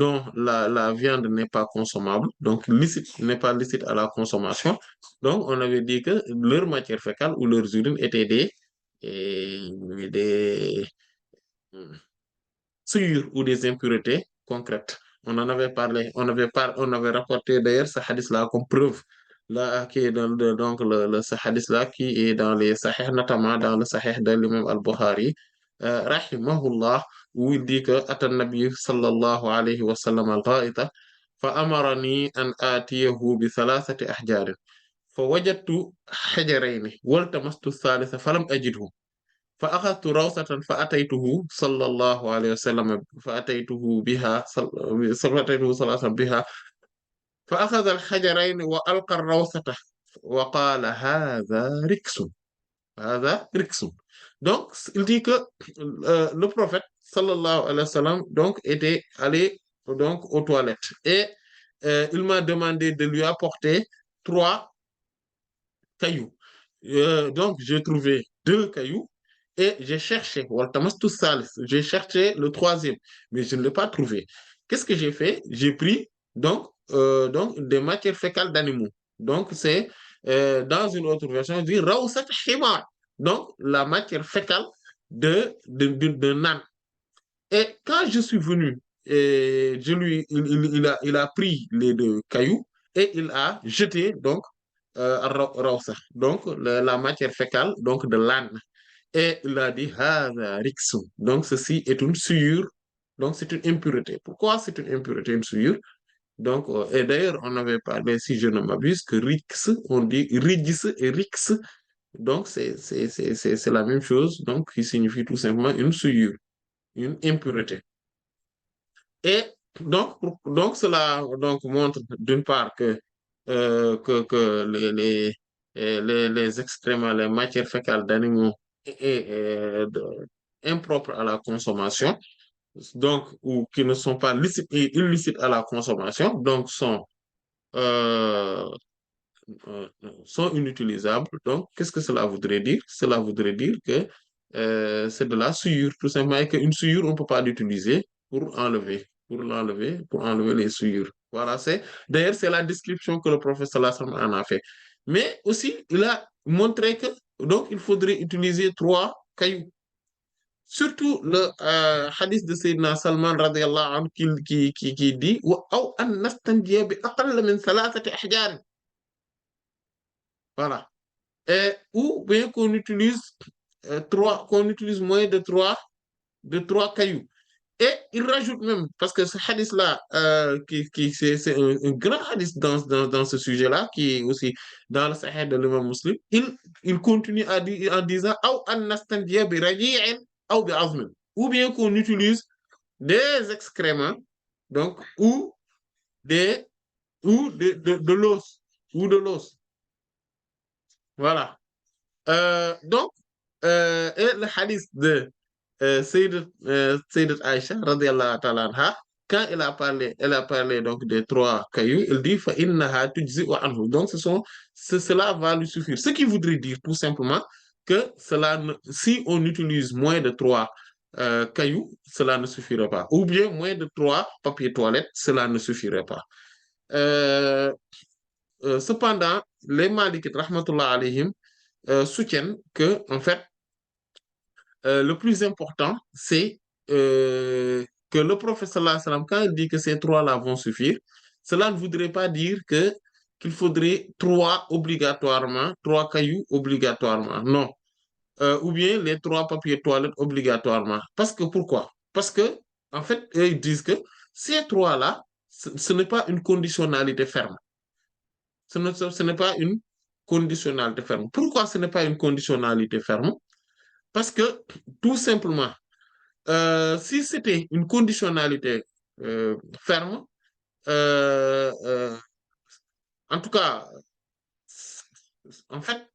dont la viande n'est pas consommable, donc licite, n'est pas licite à la consommation. Donc, on avait dit que leurs matières fécales ou leurs urines étaient des souillures ou des impuretés concrètes. On en avait parlé, on avait rapporté d'ailleurs ce hadith-là comme preuve, là, qui est dans donc ce hadith-là qui est dans les sahih, notamment dans le sahih de l'imam al-Bukhari, rahimahullah, où il dit que atan nabi sallallahu alayhi wa sallam al-gha'ita fa amarani an atiyahu bi thalathati ahjarin fa wajadtu hajarayni waltamastu thalitha falam ajidhu فأخذت روثة فأتيته صلى الله عليه وسلم فأتيته بها فأتيته صلى الله عليه وسلم بها فأخذ الحجرين وألقى الروثة وقال هذا ركس. Donc, il dit que le prophète sallallahu alayhi wa sallam donc était allé donc aux toilettes et il m'a demandé de lui apporter 3 cailloux. Donc, j'ai trouvé 2 cailloux et j'ai cherché le troisième, mais je ne l'ai pas trouvé. Qu'est-ce que j'ai fait? J'ai pris donc des matières fécales d'animaux. Donc, c'est dans une autre version, on dit rawsat himar. Donc, la matière fécale de nan. Et quand je suis venu, et il a pris les 2 cailloux et il a jeté donc rawsa, donc la matière fécale donc de l'âne. Et il a dit Hada riksun. Donc ceci est une souillure, donc c'est une impureté. Pourquoi c'est une impureté, une souillure? Donc, et d'ailleurs, on avait parlé, si je ne m'abuse, que rix, on dit ridis et rix. Donc, c'est la même chose, donc qui signifie tout simplement une souillure, une impureté. Et donc cela donc, montre d'une part que les excréments, les matières fécales d'animaux impropres à la consommation, donc, ou qui ne sont pas licites et illicites à la consommation, donc euh, euh, sont inutilisables. Donc, qu'est-ce que cela voudrait dire? Cela voudrait dire que c'est de la souillure, tout simplement, et qu'une souillure, on ne peut pas l'utiliser pour enlever les souillures. Voilà, d'ailleurs, c'est la description que le professeur Lassan en a fait. Mais aussi, il a montré que, donc, il faudrait utiliser 3 cailloux. Surtout le hadith de Sayyidina Salman radiallahu anhu qui dit أو أن نستنجي بأقل من 3 أحجار. Voilà. Ou bien qu'on utilise moins de trois cailloux. Et il rajoute même, parce que ce hadith-là, c'est un grand hadith dans ce sujet-là, qui est aussi dans le Sahih de l'imam Muslim, il continue à dire en disant أو أن نستنجي برجيع أو بعظم. Ou bien qu'on utilise des excréments, donc, des, de l'os, ou de l'os. Voilà. Donc, et le hadith de Sayyidat Aïcha, radiallahu ta'ala anha, quand elle a parlé donc des 3 cailloux, elle dit fa innaha tujzi'u anhu. Donc, cela va lui suffire. Ce qui voudrait dire tout simplement que si on utilise moins de 3 cailloux, cela ne suffira pas. Ou bien moins de 3 papiers toilettes, cela ne suffirait pas. Euh, Cependant, les Malikites, rahmatullah alayhim, soutiennent que, en fait, le plus important, c'est que le prophète sallallahu alayhi wa sallam, quand il dit que ces 3-là vont suffire, cela ne voudrait pas dire qu'il faudrait 3 cailloux obligatoirement. Non. Ou bien les 3 papiers toilettes obligatoirement. Parce que pourquoi? Parce que, en fait, ils disent que ces 3-là, ce n'est pas une conditionnalité ferme. Ce n'est pas une conditionnalité ferme. Pourquoi ce n'est pas une conditionnalité ferme? Parce que, tout simplement, si c'était une conditionnalité ferme, euh, euh, en tout cas, en fait,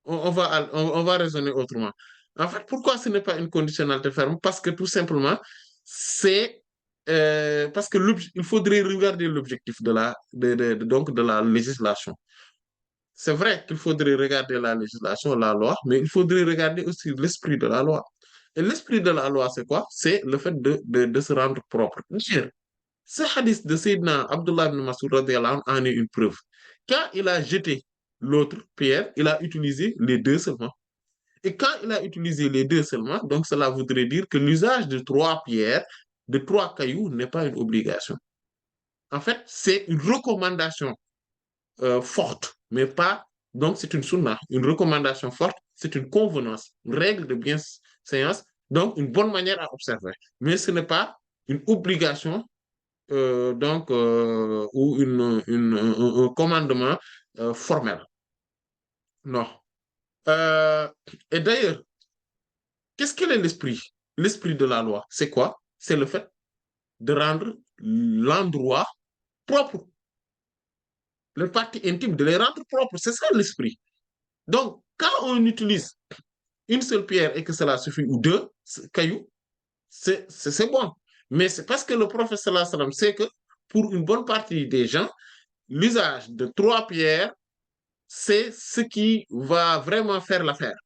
on va raisonner autrement. En fait, pourquoi ce n'est pas une conditionnalité ferme? Parce que tout simplement, c'est parce que il faudrait regarder l'objectif donc de la législation. C'est vrai qu'il faudrait regarder la législation, la loi, mais il faudrait regarder aussi l'esprit de la loi. Et l'esprit de la loi, c'est quoi? C'est le fait de se rendre propre. Dire, ce hadith de Sayyidina Abdullah ibn Mas'ud radiyallahu anhu en est une preuve. Quand il a jeté l'autre pierre, il a utilisé les deux seulement. Et quand il a utilisé les deux seulement, donc cela voudrait dire que l'usage de trois pierres, de trois cailloux, n'est pas une obligation. En fait, c'est une recommandation forte, mais pas. Donc, c'est une sunna, une recommandation forte, c'est une convenance, une règle de bienséance, donc une bonne manière à observer. Mais ce n'est pas une obligation, ou un commandement formel. Non. Euh, et d'ailleurs, qu'est-ce que est l'esprit? L'esprit de la loi, c'est quoi? C'est le fait de rendre l'endroit propre, les parties intimes, de les rendre propres. C'est ça l'esprit. Donc, quand on utilise une seule pierre et que cela suffit, ou deux cailloux, c'est bon. Mais c'est parce que le prophète sallallahu alayhi wa sallam sait que pour une bonne partie des gens, l'usage de trois pierres, c'est ce qui va vraiment faire l'affaire.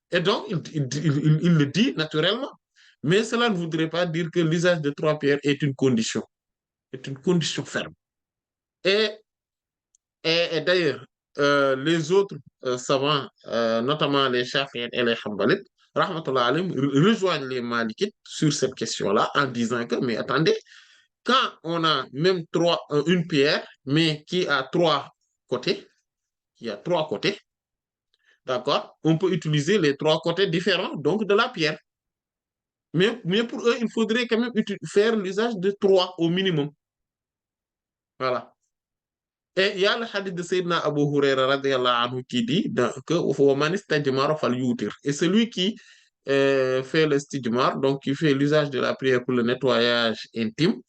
Et donc, il le dit naturellement. Mais cela ne voudrait pas dire que l'usage de trois pierres est une condition ferme. Et, et d'ailleurs, les autres savants, notamment les Shafi'ites et les Hanbalites, rahmatullah alayhim, rejoignent les Malikites sur cette question-là en disant que, mais attendez, quand on a même une pierre, mais qui a côtés, qui a trois côtés, d'accord, on peut utiliser les trois côtés différents donc de la pierre. Mais pour eux, il faudrait quand même faire l'usage de trois au minimum. Voilà. Et il y a le hadith de Sayyidina Abu Huraira radiallahu anhu qui dit que et celui qui fait le stijmar, donc qui fait l'usage de la prière pour le nettoyage intime,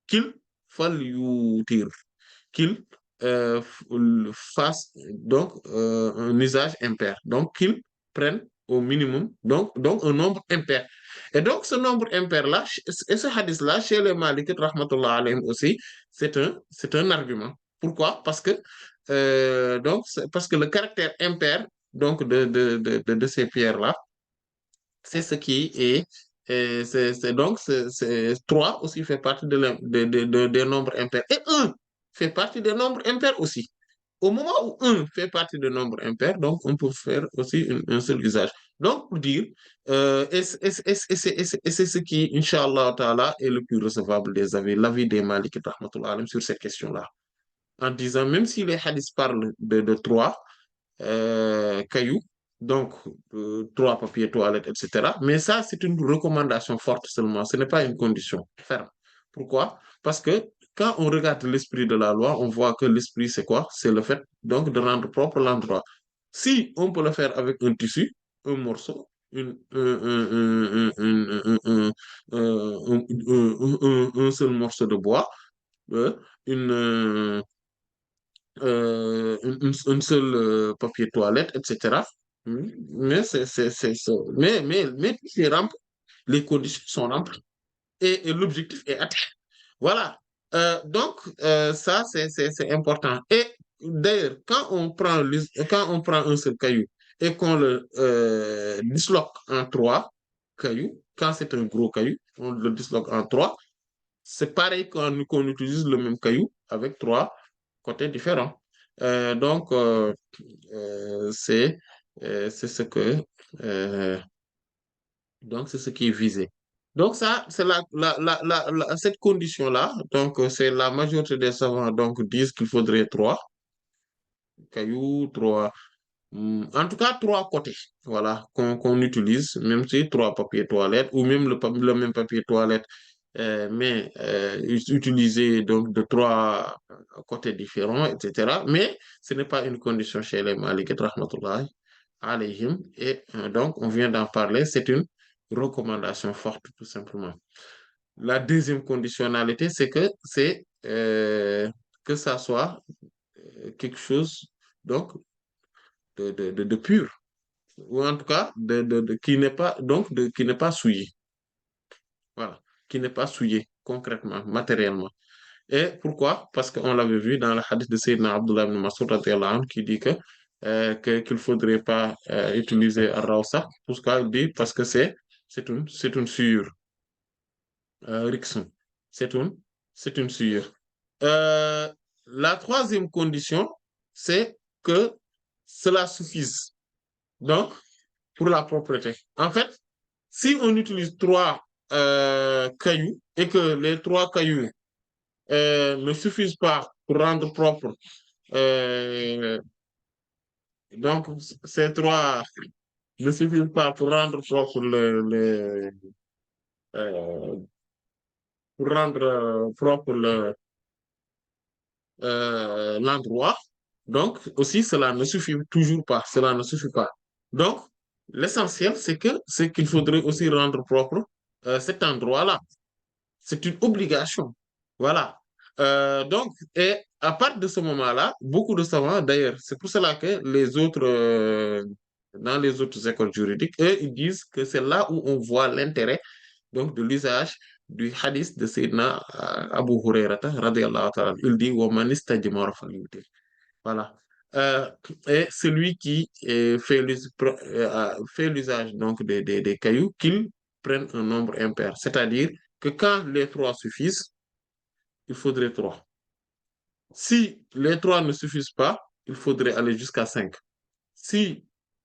qu'il falyutir, qu'il fasse donc un usage impair. Donc qu'il prenne au minimum, donc un nombre impair. Et donc ce nombre impair-là, et ce hadith-là, chez les Malikites, rahmatullah alayhim aussi, c'est un argument. Pourquoi? Parce que, parce que le caractère impair donc de ces pierres-là, c'est ce qui est, donc, 3 aussi fait partie des nombres impairs. Et un fait partie des nombres impairs aussi. Au moment où un fait partie des nombres impairs, donc on peut faire aussi un seul usage. Donc, pour dire, et c'est ce qui, Inch'Allah Ta'ala, est le plus recevable des avis, l'avis des Malikites rahmatullah alayhim sur cette question-là. En disant, même si les hadiths parlent de 3, cailloux, donc trois papiers toilettes, etc. Mais ça, c'est une recommandation forte seulement, ce n'est pas une condition ferme. Pourquoi? Parce que quand on regarde l'esprit de la loi, on voit que l'esprit, c'est quoi? C'est le fait donc de rendre propre l'endroit. Si on peut le faire avec un tissu, un morceau, un seul morceau de bois, une, une seule papier toilette, etc. Mais mais tout est rempli, les conditions sont remplies et l'objectif est atteint. Voilà. Donc, ça, c'est important. Et d'ailleurs, quand on prend un seul caillou et qu'on le disloque en trois cailloux, quand c'est un gros caillou, on le disloque en trois, c'est pareil quand qu'on utilise le même caillou avec trois côtés différents. Donc, c'est ce que donc c'est ce qui est visé. Donc ça, c'est cette condition-là. Donc c'est la majorité des savants donc disent qu'il faudrait trois cailloux, trois, en tout cas trois côtés. Voilà qu'on utilise, même si trois papiers toilettes ou même le même papier toilette, mais utilisé donc de trois côtés différents, etc. Mais ce n'est pas une condition chez les Malikites rahmatullahi alayhim. Et donc, on vient d'en parler, c'est une recommandation forte, tout simplement. La deuxième conditionnalité, c'est que ça soit quelque chose donc de pur. ou en tout cas qui n'est pas qui n'est pas souillé. Voilà, qui n'est pas souillé concrètement, matériellement. Et pourquoi? Parce qu'on l'avait vu dans le hadith de Sayyidina Abdullah ibn Mas'ud radiyallahu anhu, qui dit qu'il faudrait pas utiliser ar-rawsa. Pourquoi il dit? Parce que c'est une souillure, riksun. C'est une c'est une souillure. Euh, la troisième condition, c'est que cela suffise. Donc, pour la propreté. En fait, si on utilise trois cailloux et que les trois cailloux ne suffisent pas pour rendre propre, euh, donc ces trois ne suffisent pas pour rendre propre euh, pour rendre propre l'endroit. Donc aussi, cela ne suffit toujours pas. Cela ne suffit pas. Donc, l'essentiel, c'est qu'il faudrait aussi rendre propre cet endroit-là. C'est une obligation. Voilà. Donc, et à partir de ce moment-là, beaucoup de savants, d'ailleurs, c'est pour cela que dans les autres écoles juridiques, eux, ils disent que c'est là où on voit l'intérêt donc de l'usage du hadith de Sayyidina Abu Hurairata, radiyallahu ta'ala. Il dit, wa man istajmara falyutir. Voilà. Euh, et celui qui fait l'usage donc des cailloux, qu'il prenne un nombre impair. C'est-à-dire que quand les trois suffisent, il faudrait trois. Si les trois ne suffisent pas, il faudrait aller jusqu'à cinq. Si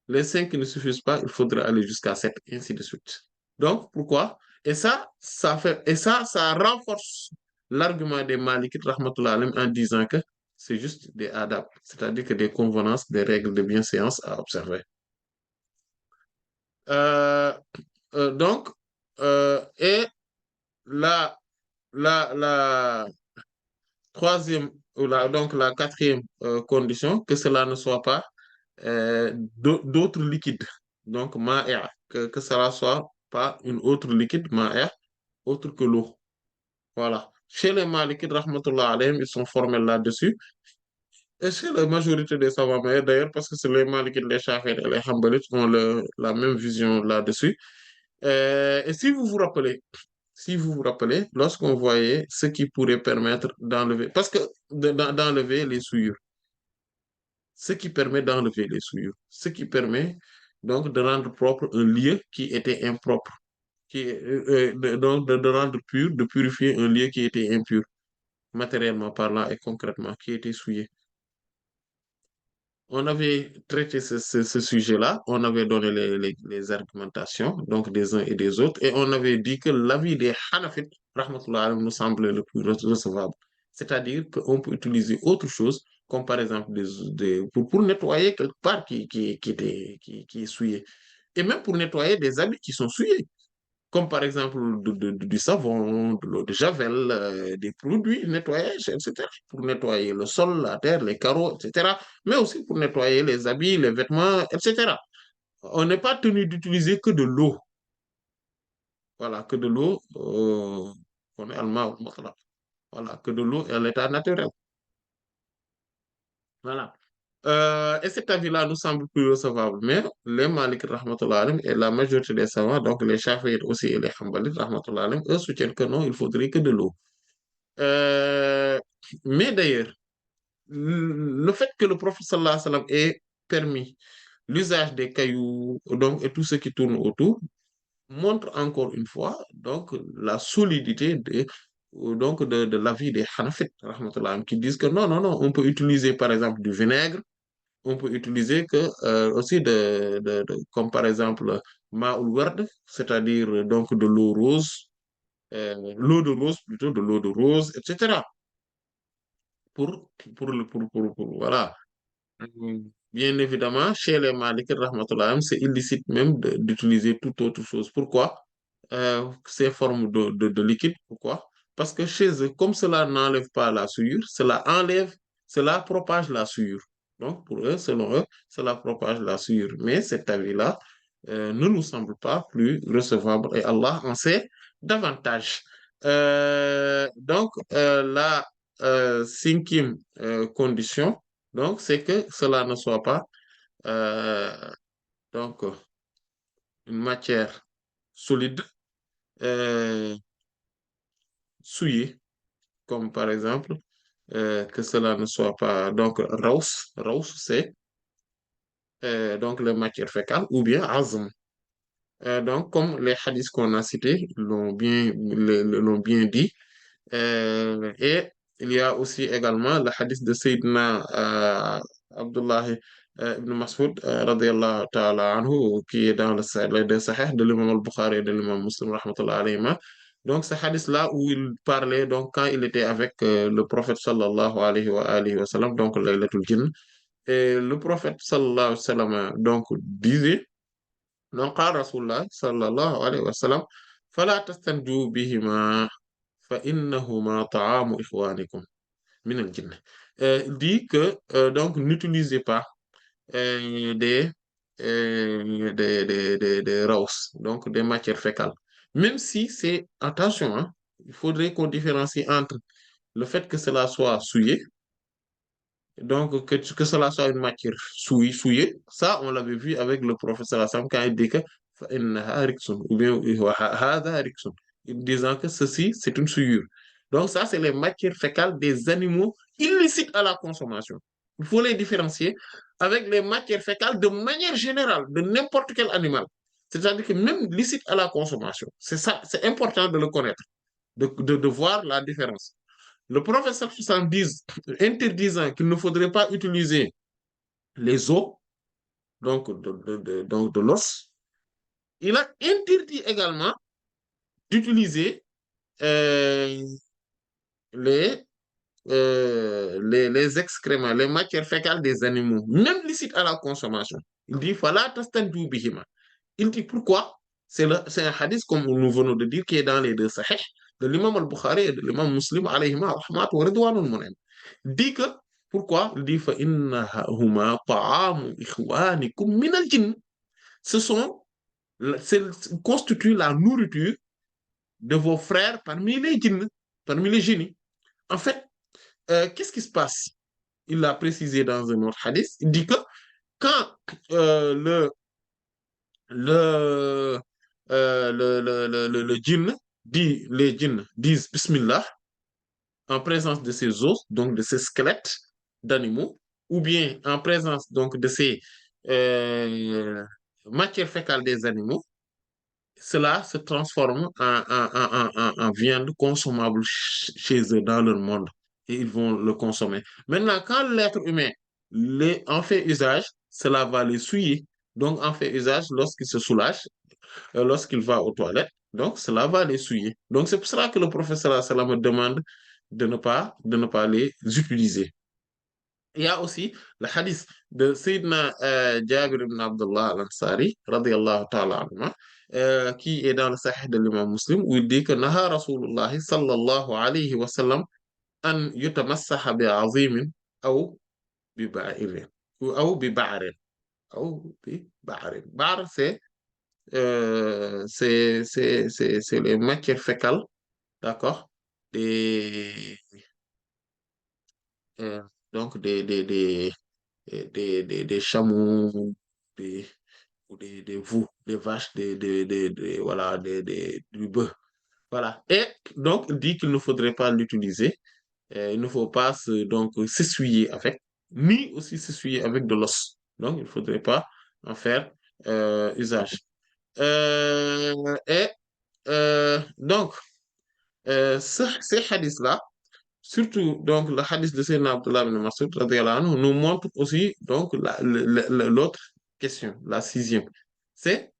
les cinq ne suffisent pas, il faudrait aller jusqu'à sept, et ainsi de suite. Donc, pourquoi? Ça renforce l'argument des Malikites, rahmatullah alayhim, en disant que c'est juste des adab, c'est-à-dire que des convenances, des règles de bienséance à observer. Euh, donc, et la, la troisième, donc la quatrième condition, que cela ne soit pas d'autres liquides, donc ma'a, que cela soit pas une autre liquide ma'a, autre que l'eau. Voilà. Chez les Malikites, rahmatullah alayhim, ils sont formels là-dessus. Et chez la majorité des savants, mais d'ailleurs, parce que c'est les Malikites, les Shafi'ites et les Hanbalites ont la même vision là-dessus. Et si vous vous rappelez, lorsqu'on voyait ce qui pourrait permettre d'enlever, parce que d'enlever les souillures, ce qui permet d'enlever les souillures, ce qui permet donc de rendre propre un lieu qui était impropre, donc de rendre pur, de purifier un lieu qui était impur, matériellement parlant et concrètement, qui était souillé. On avait traité ce sujet-là, on avait donné les argumentations donc des uns et des autres, et on avait dit que l'avis des Hanafites, rahmatullah alayhim, nous semblait le plus recevable. C'est-à-dire qu'on peut utiliser autre chose, comme par exemple pour nettoyer quelque part qui est souillé. Et même pour nettoyer des habits qui sont souillés, comme par exemple du savon, de l'eau de javel, des produits de nettoyage, etc. Pour nettoyer le sol, la terre, les carreaux, etc. Mais aussi pour nettoyer les habits, les vêtements, etc. On n'est pas tenu d'utiliser que de l'eau. Voilà, que de l'eau, on est allemand, voilà, que de l'eau à l'état naturel. Voilà. Et cet avis-là nous semble plus recevable. Mais les Malik rahmatullah alayhim, et la majorité des savants, donc les Shafi'ites aussi et les Hanbalites rahmatullah alayhim, eux soutiennent que non, il faudrait que de l'eau. Euh, mais d'ailleurs, le fait que le prophète sallallahu alayhi wa sallam ait permis l'usage des cailloux donc, et tout ce qui tourne autour montre encore une fois donc, la solidité de l'avis des Hanafites rahmatullah alayhim, qui disent que non, non, non, on peut utiliser par exemple du vinaigre, on peut utiliser aussi comme par exemple ma'ul ward, c'est-à-dire donc de l'eau rose, l'eau de rose plutôt, de l'eau de rose, etc. Voilà. Bien évidemment, chez les Malikites, rahmatullah, c'est illicite même d'utiliser toute autre chose. Pourquoi? Ces formes de liquide, pourquoi? Parce que chez eux, comme cela n'enlève pas la souillure, cela propage la souillure. Donc, pour eux, selon eux, cela propage la souillure. Mais cet avis-là ne nous semble pas plus recevable et Allah en sait davantage. La cinquième condition, donc, c'est que cela ne soit pas euh, donc une matière solide, souillée, comme par exemple, que cela ne soit pas, donc, raus, c'est donc les matières fécales, ou bien azm. Donc, comme les hadiths qu'on a cités l'ont bien dit, et il y a aussi également le hadith de Sayyidina Abdullah ibn Mas'ud radiyallahu ta'ala anhu, qui est dans les deux sahih de l'imam al-Bukhari et de l'imam Muslim rahmatullah alayhima. Donc, ce hadith-là où il parlait, donc, quand il était avec le prophète sallallahu alayhi wa sallam, donc, laylatul jinn, et le prophète sallallahu alayhi wa sallam, donc, disait, donc, قال رسول الله صلى الله عليه وسلم فلا تستنجوا بهما فإنهما طعام إخوانكم من الجنة. Il dit que donc n'utilisez pas des raus, donc des matières fécales. Même si c'est, attention, hein, il faudrait qu'on différencie entre le fait que cela soit souillé, donc que cela soit une matière souillée, ça on l'avait vu avec le professeur Hassan quand il dit que فإنها ركس, ou bien هذا ركس, disant que ceci c'est une souillure. Donc ça c'est les matières fécales des animaux illicites à la consommation. Il faut les différencier avec les matières fécales de manière générale de n'importe quel animal. C'est-à-dire que même licite à la consommation. C'est ça, c'est important de le connaître, de voir la différence. Le professeur 70 interdisant qu'il ne faudrait pas utiliser les os, donc donc de l'os, il a interdit également d'utiliser euh, les, les excréments, les matières fécales des animaux, même licites à la consommation. Il dit, fala tastanju bihima. Il dit pourquoi? C'est un hadith, comme nous venons de dire, qui est dans les deux sahih, de l'imam al-Bukhari et de l'imam Muslim, alayhima rahmatu wa ridwanul mun'im. Il dit que, pourquoi? Il dit, fa innahuma ta'amu ikhwanikum min al-jinn. Ce sont, constituent la nourriture de vos frères parmi les djinns, parmi les génies. En fait, qu'est-ce qui se passe? Il l'a précisé dans un autre hadith. Il dit que quand le le, le djinn dit, les djinns disent Bismillah en présence de ces os, donc de ces squelettes d'animaux, ou bien en présence donc de ces matières fécales des animaux, cela se transforme en viande consommable chez eux dans leur monde et ils vont le consommer. Maintenant, quand l'être humain en fait usage, cela va les souiller. Donc, en fait usage, lorsqu'il se soulage, lorsqu'il va aux toilettes, donc cela va les souiller. Donc, c'est pour cela que le professeur cela me demande de ne pas les utiliser. Il y a aussi le hadith de Sayyidina Jabir ibn Abdullah al-Ansari, radiyallahu ta'ala anhu, qui est dans le Sahih de l'imam Muslim, où il dit que Naha Rasulullah sallallahu alayhi wa sallam an yutamassaha bi azimin aw bi ba'irin, ou bi ba'rin, ou bi ba'rin. Ba'r, c'est les matières fécales, d'accord, des, euh, donc des chameaux, des, ou des veaux, des vaches, voilà, du bœuf. Voilà. Et donc, il dit qu'il ne faudrait pas l'utiliser. Il ne faut pas donc s'essuyer avec, ni aussi s'essuyer avec de l'os. Donc, il ne faudrait pas en faire usage. Et donc, ces hadiths-là, surtout, donc, le hadith de Sayyidina Abdullah ibn Mas'ud, radiyallahu anhu, nous montre aussi, donc, l'autre question, la sixième. C'est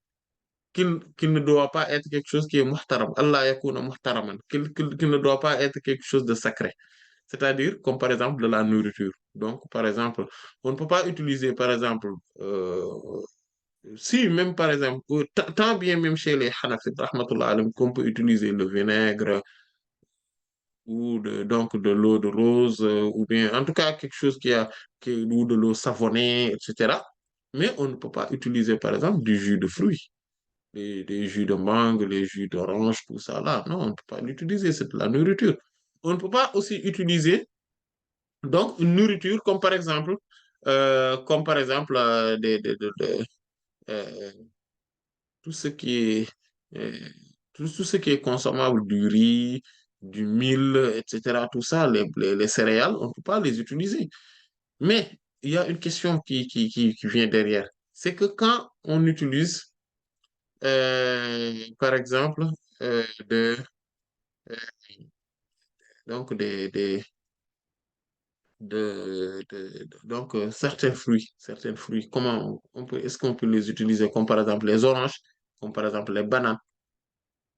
qu'il ne doit pas être quelque chose qui est muhtaram. Allah yakuna muhtaraman. Qu'il ne doit pas être quelque chose de sacré. C'est-à-dire, comme par exemple, de la nourriture. Donc, par exemple, on ne peut pas utiliser, par exemple, si même par exemple, tant bien même chez les Hanafis, rahmatullah alayhim, qu'on peut utiliser le vinaigre, ou donc de l'eau de rose, ou bien en tout cas quelque chose ou de l'eau savonnée, etc. Mais on ne peut pas utiliser par exemple du jus de fruits, des jus de mangue, les jus d'orange, tout ça là. Non, on ne peut pas l'utiliser, c'est de la nourriture. On ne peut pas aussi utiliser donc une nourriture comme par exemple, des, euh, tout ce qui est, euh, tout ce qui est consommable, du riz, du mil, etc., tout ça, les céréales, on ne peut pas les utiliser. Mais il y a une question qui vient derrière. C'est que quand on utilise, par exemple, euh, de, euh, donc certains fruits, comment on peut, est-ce qu'on peut les utiliser comme par exemple les oranges, comme par exemple les bananes,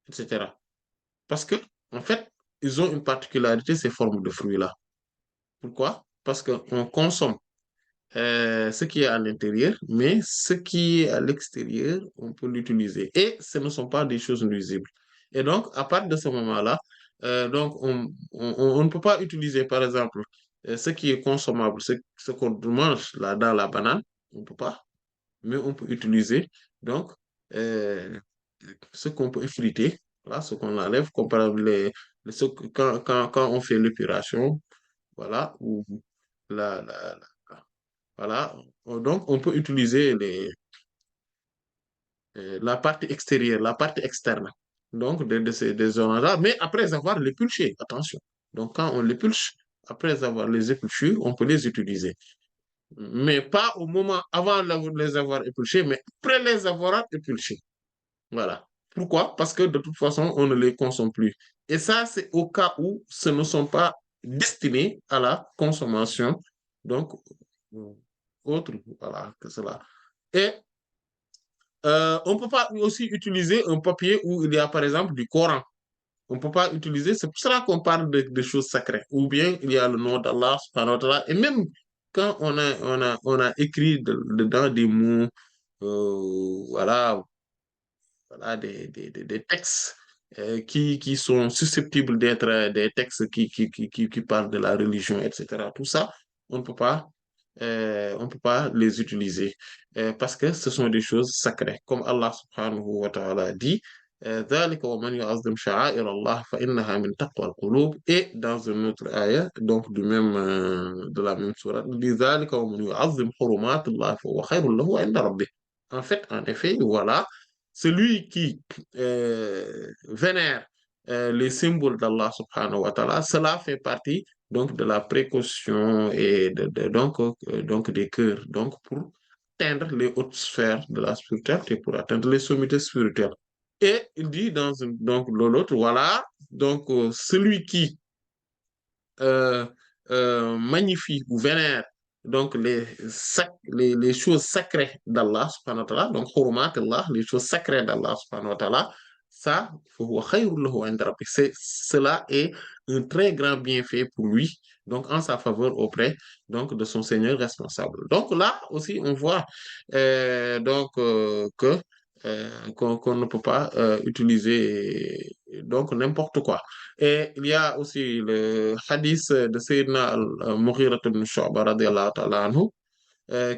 etc. Parce que, en fait, ils ont une particularité, ces formes de fruits-là. Pourquoi? Parce qu'on consomme ce qui est à l'intérieur, mais ce qui est à l'extérieur, on peut l'utiliser. Et ce ne sont pas des choses nuisibles. Et donc, à partir de ce moment-là, donc on ne peut pas utiliser, par exemple, ce qui est consommable, ce qu'on mange là dans la banane, on ne peut pas, mais on peut utiliser donc euh, ce qu'on peut effriter, là, ce qu'on enlève, comme par exemple quand on fait l'épuration, voilà, ou la, la, voilà. Donc, on peut utiliser la partie extérieure, la partie externe, donc de ces des zones-là, mais après avoir l'épulché, attention. Donc, quand on l'épulche, après avoir les épulchures, on peut les utiliser. Mais pas au moment avant de les avoir épulchés, mais après les avoir épulchés. Voilà. Pourquoi? Parce que de toute façon, on ne les consomme plus. Et ça, c'est au cas où ce ne sont pas destinés à la consommation, donc autre, voilà, que cela. Et on ne peut pas aussi utiliser un papier où il y a, par exemple, du Coran. On ne peut pas utiliser, c'est pour cela qu'on parle de choses sacrées. Ou bien il y a le nom d'Allah, subhanahu wa ta'ala. Et même quand on a écrit dedans des mots, voilà, voilà, des textes qui sont susceptibles d'être des textes qui parlent de la religion, etc. Tout ça, on ne peut pas, on peut pas les utiliser parce que ce sont des choses sacrées. Comme Allah subhanahu wa ta'ala dit, ذلك ومن يعظم شعائر الله فإنها من تقوى القلوب. Et dans une autre ayah, donc de la même sourate, il dit ذلك ومن يعظم حرمات الله فهو خير له عند ربه. En effet, voilà, celui qui vénère les symboles d'Allah subhanahu wa ta'ala, cela fait partie donc de la précaution et donc des cœurs, donc pour atteindre les hautes sphères de la spiritualité, pour atteindre les sommités spirituelles. Et il dit donc l'autre, voilà, donc celui qui euh, magnifie ou vénère donc les choses sacrées d'Allah subhanahu wa ta'ala, donc hurumat Allah, les choses sacrées d'Allah subhanahu wa ta'ala, ça, cela est un très grand bienfait pour lui, donc en sa faveur auprès donc, de son Seigneur responsable. Donc là aussi, on voit qu'on ne peut pas utiliser donc n'importe quoi. Et il y a aussi le hadith de Sayyidina al-Mughira ibn Shu'ba radiallahu ta'ala anhu,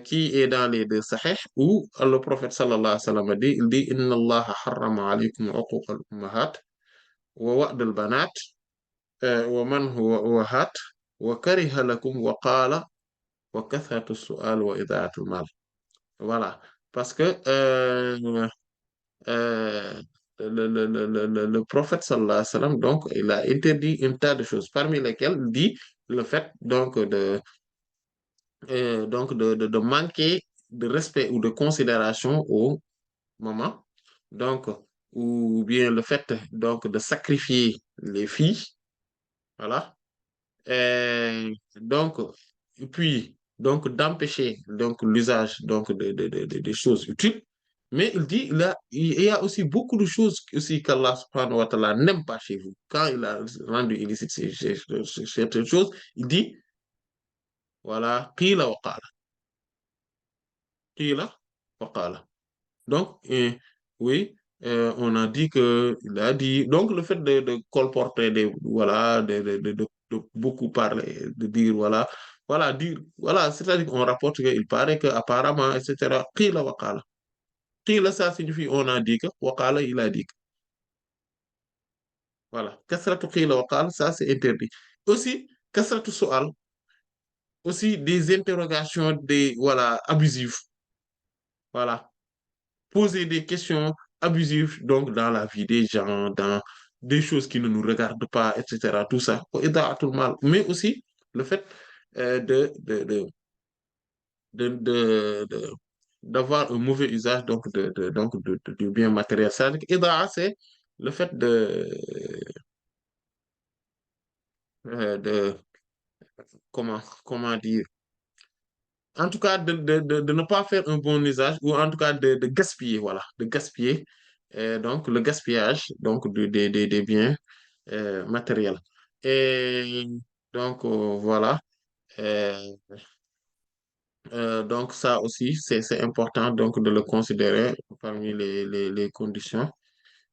qui est dans les deux sahih, où le prophète sallallahu alayhi wa sallam dit, il dit, Inna Allah harrama alaykum uquq al-ummahat wa wa'd al-banat wa man huwa uwahat wa kariha lakum wa qala wa kathratu su'al wa ida'atu al-mal. Voilà. Parce que euh, le prophète sallallahu alayhi wa sallam, donc, il a interdit un tas de choses, parmi lesquelles il dit le fait de manquer de respect ou de considération aux mamans, donc, ou bien le fait donc de sacrifier les filles, voilà, donc, et puis, donc, d'empêcher donc l'usage donc des choses utiles. Mais il dit, il y a aussi beaucoup de choses aussi qu'Allah subhanahu wa ta'ala n'aime pas chez vous. Quand il a rendu illicite certaines choses, il dit, voilà, qila wa qala, qila wa qala. Donc, oui, on a dit que, il a dit, donc le fait de colporter voilà, de beaucoup parler, de dire, voilà, c'est-à-dire qu'on rapporte qu'il paraît qu'apparemment, etc., qila wa qala. Qila, ça signifie on a dit que, wa qala, il a dit que. Voilà. Kasratu qila wa qala, ça c'est interdit. Aussi, kasratu su'al, aussi des interrogations, voilà, abusives. Voilà. poser des questions abusives donc dans la vie des gens, dans des choses qui ne nous regardent pas, etc. Tout ça, idaatul mal. Mais aussi le fait euh, de, de, de, de, d'avoir un mauvais usage du bien matériel. C'est-à-dire que idaa, c'est le fait de comment dire, en tout cas de ne pas faire un bon usage ou en tout cas de gaspiller, voilà, de gaspiller. Donc le gaspillage donc des biens matériels. Et donc voilà. Euh, donc ça aussi, c'est important donc de le considérer parmi les conditions.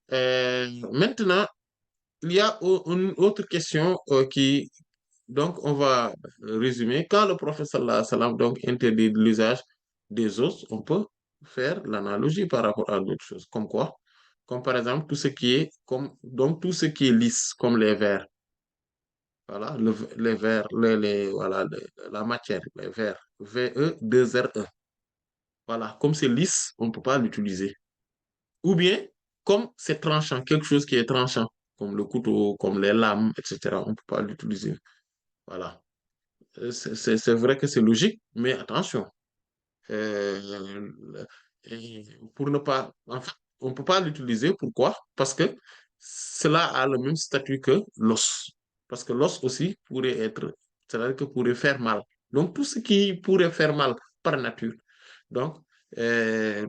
Maintenant, il y a une autre question donc on va résumer. Quand le prophète sallallahu alayhi wa sallam donc interdit l'usage des os, on peut faire l'analogie par rapport à d'autres choses. Comme quoi? Comme par exemple tout ce qui est donc tout ce qui est lisse, comme les verres. Voilà, les verres, voilà, la matière, les verres. VE2RE. Voilà, comme c'est lisse, on ne peut pas l'utiliser. Ou bien, comme c'est tranchant, quelque chose qui est tranchant, comme le couteau, comme les lames, etc., on ne peut pas l'utiliser. Voilà. C'est vrai que c'est logique, mais attention. Euh, et pour ne pas, en fait, on ne peut pas l'utiliser. Pourquoi? Parce que cela a le même statut que l'os. Parce que l'os aussi pourrait être, c'est-à-dire que pourrait faire mal. Donc, tout ce qui pourrait faire mal par nature. Donc,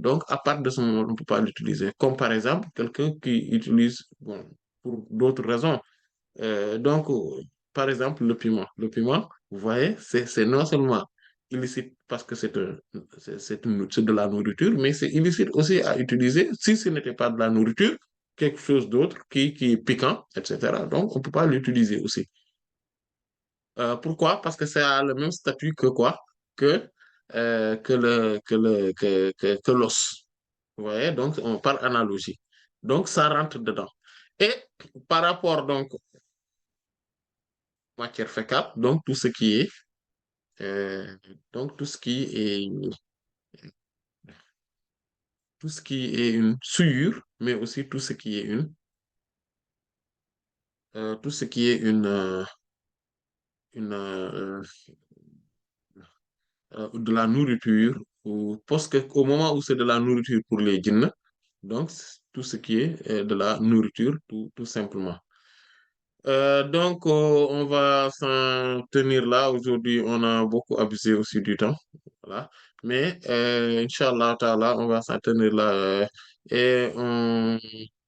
donc à part de ce moment, on ne peut pas l'utiliser. Comme par exemple, quelqu'un qui utilise, bon, pour d'autres raisons, donc, par exemple, le piment. Le piment, vous voyez, c'est non seulement illicite parce que c'est de la nourriture, mais c'est illicite aussi à utiliser si ce n'était pas de la nourriture, quelque chose d'autre qui est piquant, etc. Donc, on ne peut pas l'utiliser aussi. Pourquoi? Parce que ça a le même statut que quoi? Que, que l'os. Vous voyez? Donc, on parle analogie. Donc, ça rentre dedans. Et par rapport donc matière fécale, donc euh, donc tout ce qui est une souillure, mais aussi tout ce qui est tout ce qui est une de la nourriture, ou parce que au moment où c'est de la nourriture pour les djinns, donc tout ce qui est de la nourriture, tout simplement. On va s'en tenir là. Aujourd'hui, on a beaucoup abusé aussi du temps. Voilà. Mais, Inch'Allah Ta'ala, on va s'en tenir là.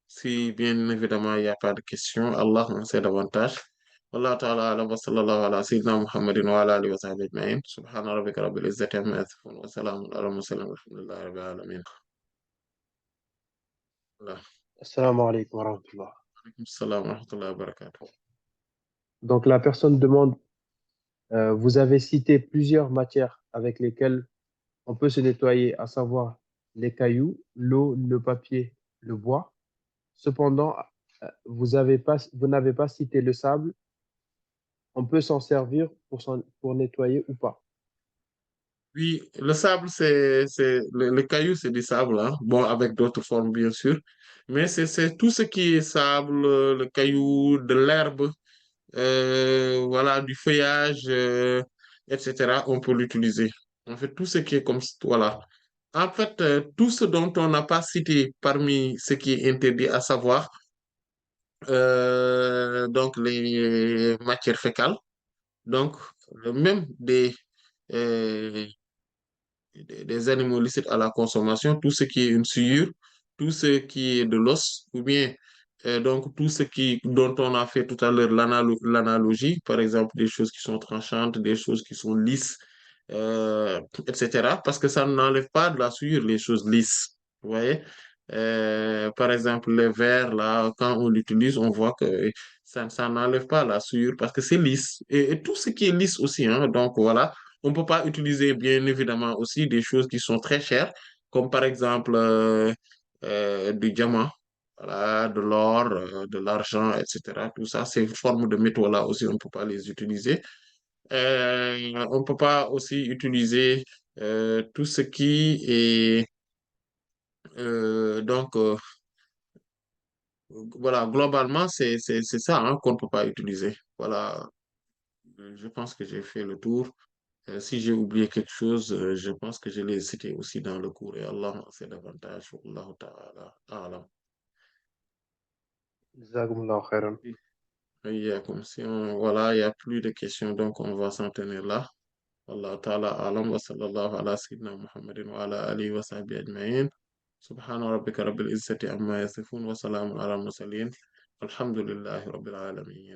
Si bien évidemment, il n'y a pas de questions, Allah en sait davantage. Allah Ta'ala, ala wa sallallahu ala sayyidina Muhammadin wa ala alihi wa sahbihi ajma'in. Subhana rabbika rabbil izzati amma yasifun wa salamun ala al-mursalin walhamdulillahi rabbil alamin. Voilà. Assalamu alaikum wa rahmatullah. Alaikum salam wa rahmatullahi wa barakatuh. Donc la personne demande, vous avez cité plusieurs matières avec lesquelles on peut se nettoyer, à savoir les cailloux, l'eau, le papier, le bois. Cependant, vous n'avez pas cité le sable. On peut s'en servir pour nettoyer ou pas. Oui, le sable, le caillou, c'est du sable, hein. Bon, avec d'autres formes, bien sûr. Mais c'est tout ce qui est sable, le caillou, de l'herbe, voilà, du feuillage, etc. On peut l'utiliser. En fait, tout ce qui est comme, voilà. En fait, tout ce dont on n'a pas cité parmi ce qui est interdit, à savoir, donc les matières fécales, donc même euh, des animaux licites à la consommation, tout ce qui est une souillure, tout ce qui est de l'os, ou bien donc tout ce dont on a fait tout à l'heure l'analogie, par exemple des choses qui sont tranchantes, des choses qui sont lisses, etc. Parce que ça n'enlève pas de la souillure, les choses lisses. Vous voyez? Par exemple, les verres, là, quand on l'utilise, on voit que ça n'enlève pas la souillure parce que c'est lisse. Et tout ce qui est lisse aussi, hein, donc voilà. On ne peut pas utiliser, bien évidemment, aussi des choses qui sont très chères, comme par exemple du diamant, voilà, de l'or, de l'argent, etc. Tout ça, ces formes de métaux-là aussi, on ne peut pas les utiliser. On ne peut pas aussi utiliser tout ce qui est Donc, voilà, globalement, c'est ça hein, qu'on ne peut pas utiliser. Voilà, je pense que j'ai fait le tour. Si j'ai oublié quelque chose, je pense que je l'ai cité aussi dans le cours et Allah en sait davantage. Wallahu ta'ala a'lam. Jazakumullahu khairan. Et comme si voilà, il n'y a plus de questions, donc on va s'en tenir là. Allah ta'ala a'lam wa sallallahu ala sayyidina Muhammadin wa ala alihi wa sahbihi ajma'in. Subhana rabbika rabbil izzati amma yasifun wa salamun ala al mursalin. Alhamdulillahi rabbil alamin.